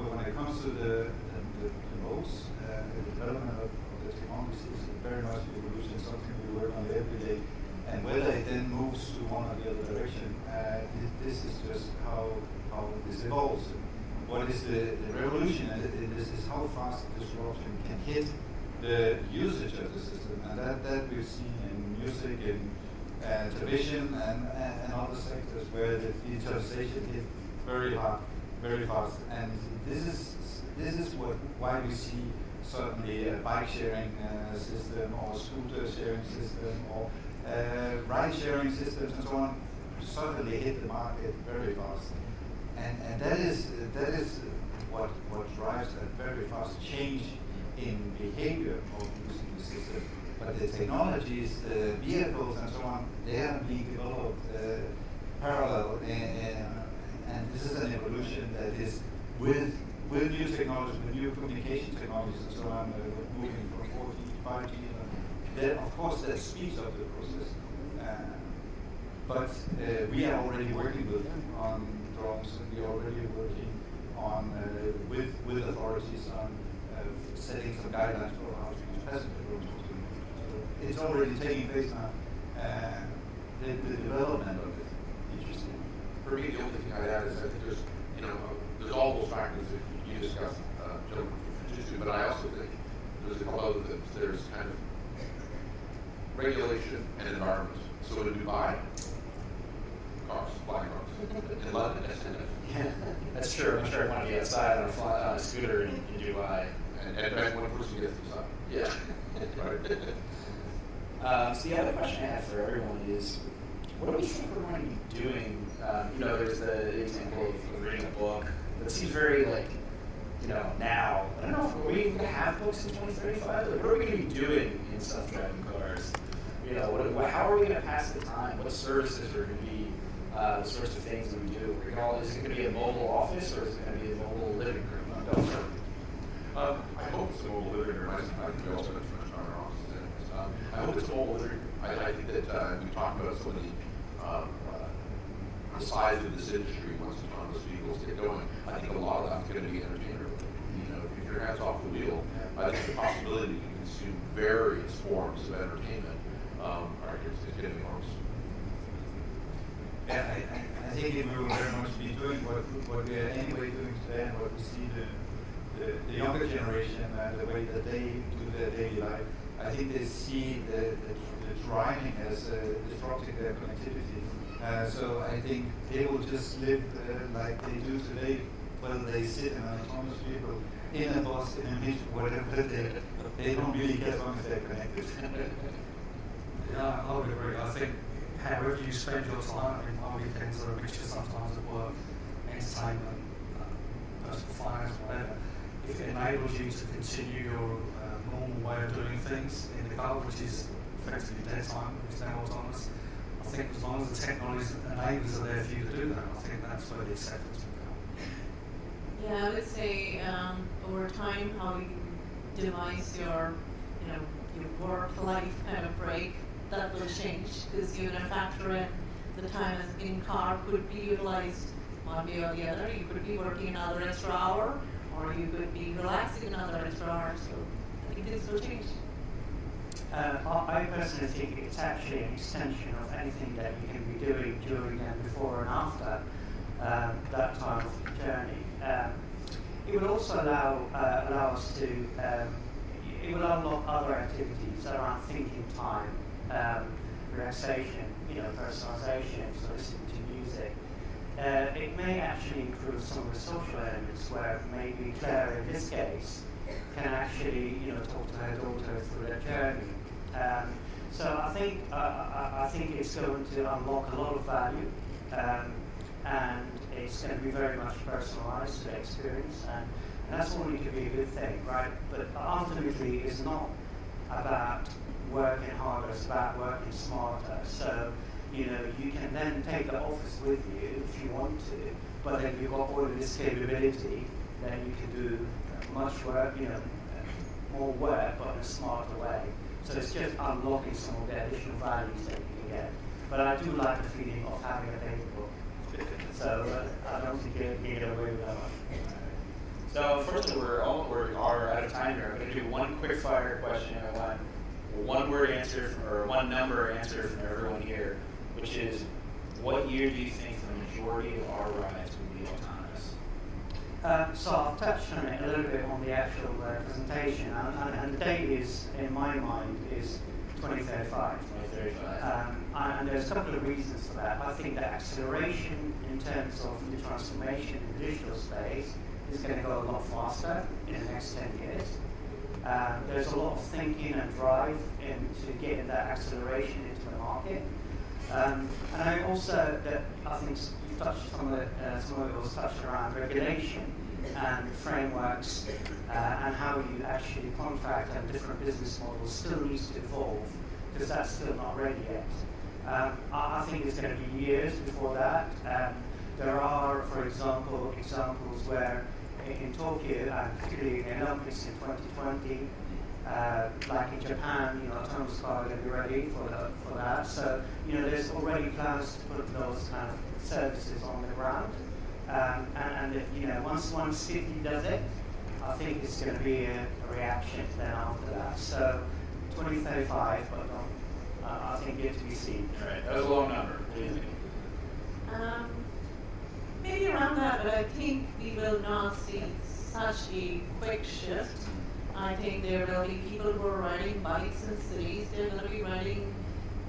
S4: when it comes to the modes, the development of the technologies is very much an evolution, something we work on every day. And whether it then moves to one or the other direction, this is just how this evolves. What is the revolution? And this is how fast disruption can hit the usage of the system, and that we've seen in music, in television, and other sectors where the digitalization hit very hard, very fast. And this is why we see certainly a bike sharing system or scooter sharing system or ride sharing systems and so on suddenly hit the market very fast. And that is what drives a very fast change in behavior of using the system. But the technologies, the vehicles and so on, they are being developed parallel, and this is an evolution that is with new technologies, with new communication technologies and so on, moving from 4G to 5G. Then of course that speeds up the process. But we are already working on drones, and we are already working on with authorities on setting some guidelines for how to use passenger drones. So it's already taking place now. The development of it, interesting.
S3: For me, the only thing I'd add is I think there's all those factors that you discussed, but I also think there's a couple other things. There's kind of regulation and environment. So in Dubai, cars, flying cars. In London,
S2: Yeah, that's true. I'm sure I want to be outside on a scooter in Dubai.
S3: and one person gets inside.
S2: Yeah.
S3: Right.
S2: So the other question I have for everyone is, what do we think we're going to be doing? There's the example of reading a book that seems very now. I don't know if we're even going to have books in 2035. Like, what are we going to be doing in self-driving cars? How are we going to pass the time? What services are going to be the sorts of things that we do? Is it going to be a mobile office, or is it going to be a mobile living room?
S3: I hope it's a mobile living room. I think we also mentioned our offices. I hope it's a mobile living room. I think that we talked about some of the size of this industry once autonomous vehicles get going. I think a lot of that's going to be entertainment. If your hands off the wheel, I think the possibility you can consume various forms of entertainment is going to be enormous.
S4: Yeah, I think it will very much be doing what we are anyway doing today, and what we see the younger generation and the way that they do their daily life. I think they see the driving as disrupting their connectivity. So I think they will just live like they do today, whether they sit in an autonomous vehicle, in a bus, in a metro, whatever, they don't really care as long as they're connected.
S5: Yeah, I would agree. I think however you spend your time, my weekends are a mixture sometimes of work, entertainment, personal finance, whatever. If it enables you to continue your normal way of doing things in the car, which is effectively dead time, which is now autonomous, I think as long as the technology enablers are there for you to do that, I think that's where the acceptance will come.
S6: Yeah, I would say over time how you devise your work-life kind of break, that will change, because you're going to factor in the time in car could be utilized one way or the other. You could be working another extra hour, or you could be relaxing another extra hour. So I think this will change.
S7: I personally think it's actually an extension of anything that you can be doing during and before and after that time of the journey. It would also allow us to, it will unlock other activities around thinking time, relaxation, personalization, so listening to music. It may actually improve some of the social elements where maybe Claire, in this case, can actually, talk to her daughter through their journey. So I think it's going to unlock a lot of value, and it's going to be very much personalized to the experience, and that's only to be a good thing, right? But ultimately, it's not about working harder; it's about working smarter. So, you can then take the office with you if you want to, but then you've got all of this capability, then you can do much work, more work, but in a smarter way. So it's just unlocking some of the additional values that you can get. But I do like the feeling of having a paper book. So I don't think you can get away with that one.
S2: So unfortunately, we are out of time here. I'm going to do one quick fire question and one word answer or one number answer from everyone here, which is, what year do you think the majority of our rides will be autonomous?
S7: So I've touched on it a little bit on the actual presentation, and the date is, in my mind, is 2035.
S2: 2035.
S7: And there's a couple of reasons for that. I think the acceleration in terms of the transformation in the digital space is going to go a lot faster in the next 10 years. There's a lot of thinking and drive into getting that acceleration into the market. And I also, I think you touched some of it was touched around regulation and frameworks and how you actually contract and different business models still needs to evolve, because that's still not ready yet. I think it's going to be years before that. There are, for example, examples where in Tokyo, and particularly in the Olympics in 2020, like in Japan, autonomous car are going to be ready for that. So, there's already plans to put those kind of services on the ground. And if, once one city does it, I think it's going to be a reaction then after that. So, 2035, but I think yet to be seen.
S2: All right, that was a long number. What do you think?
S6: Maybe around that, but I think we will not see such a quick shift. I think there will be people who are riding bikes in cities. They're going to be riding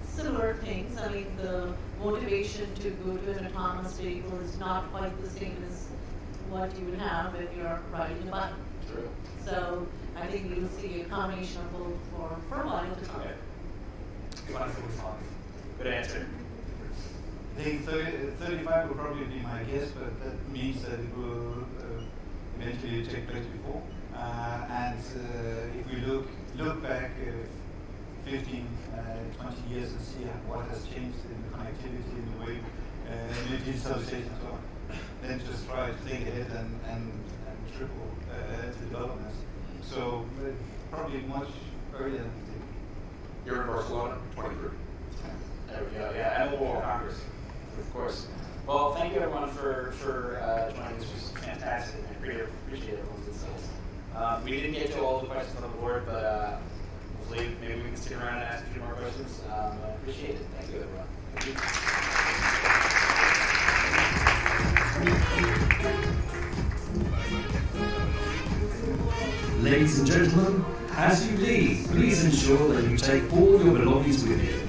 S6: similar things. I mean, the motivation to go to an autonomous vehicle is not quite the same as what you would have if you're riding a bike.
S2: True.
S6: So I think we'll see a combination of both for a while to come.
S2: Okay.
S5: 2045.
S2: Good answer.
S4: I think 35 will probably be my guess, but that means that it will eventually take place before. And if we look back 15, 20 years and see what has changed in the connectivity, in the way, in the digitalization and so on, then just try to think ahead and triple the developments. So probably much earlier than we think.
S3: Here in Barcelona, 23.
S2: There we go. Yeah, and the World Congress, of course. Well, thank you everyone for joining. This was fantastic. I really appreciate everyone's insights. We didn't get to all the questions on the board, but hopefully maybe we can stick around and ask a few more questions. I appreciate it. Thank you, everyone.
S1: Ladies and gentlemen, as you leave, please ensure that you take all your belongings with you.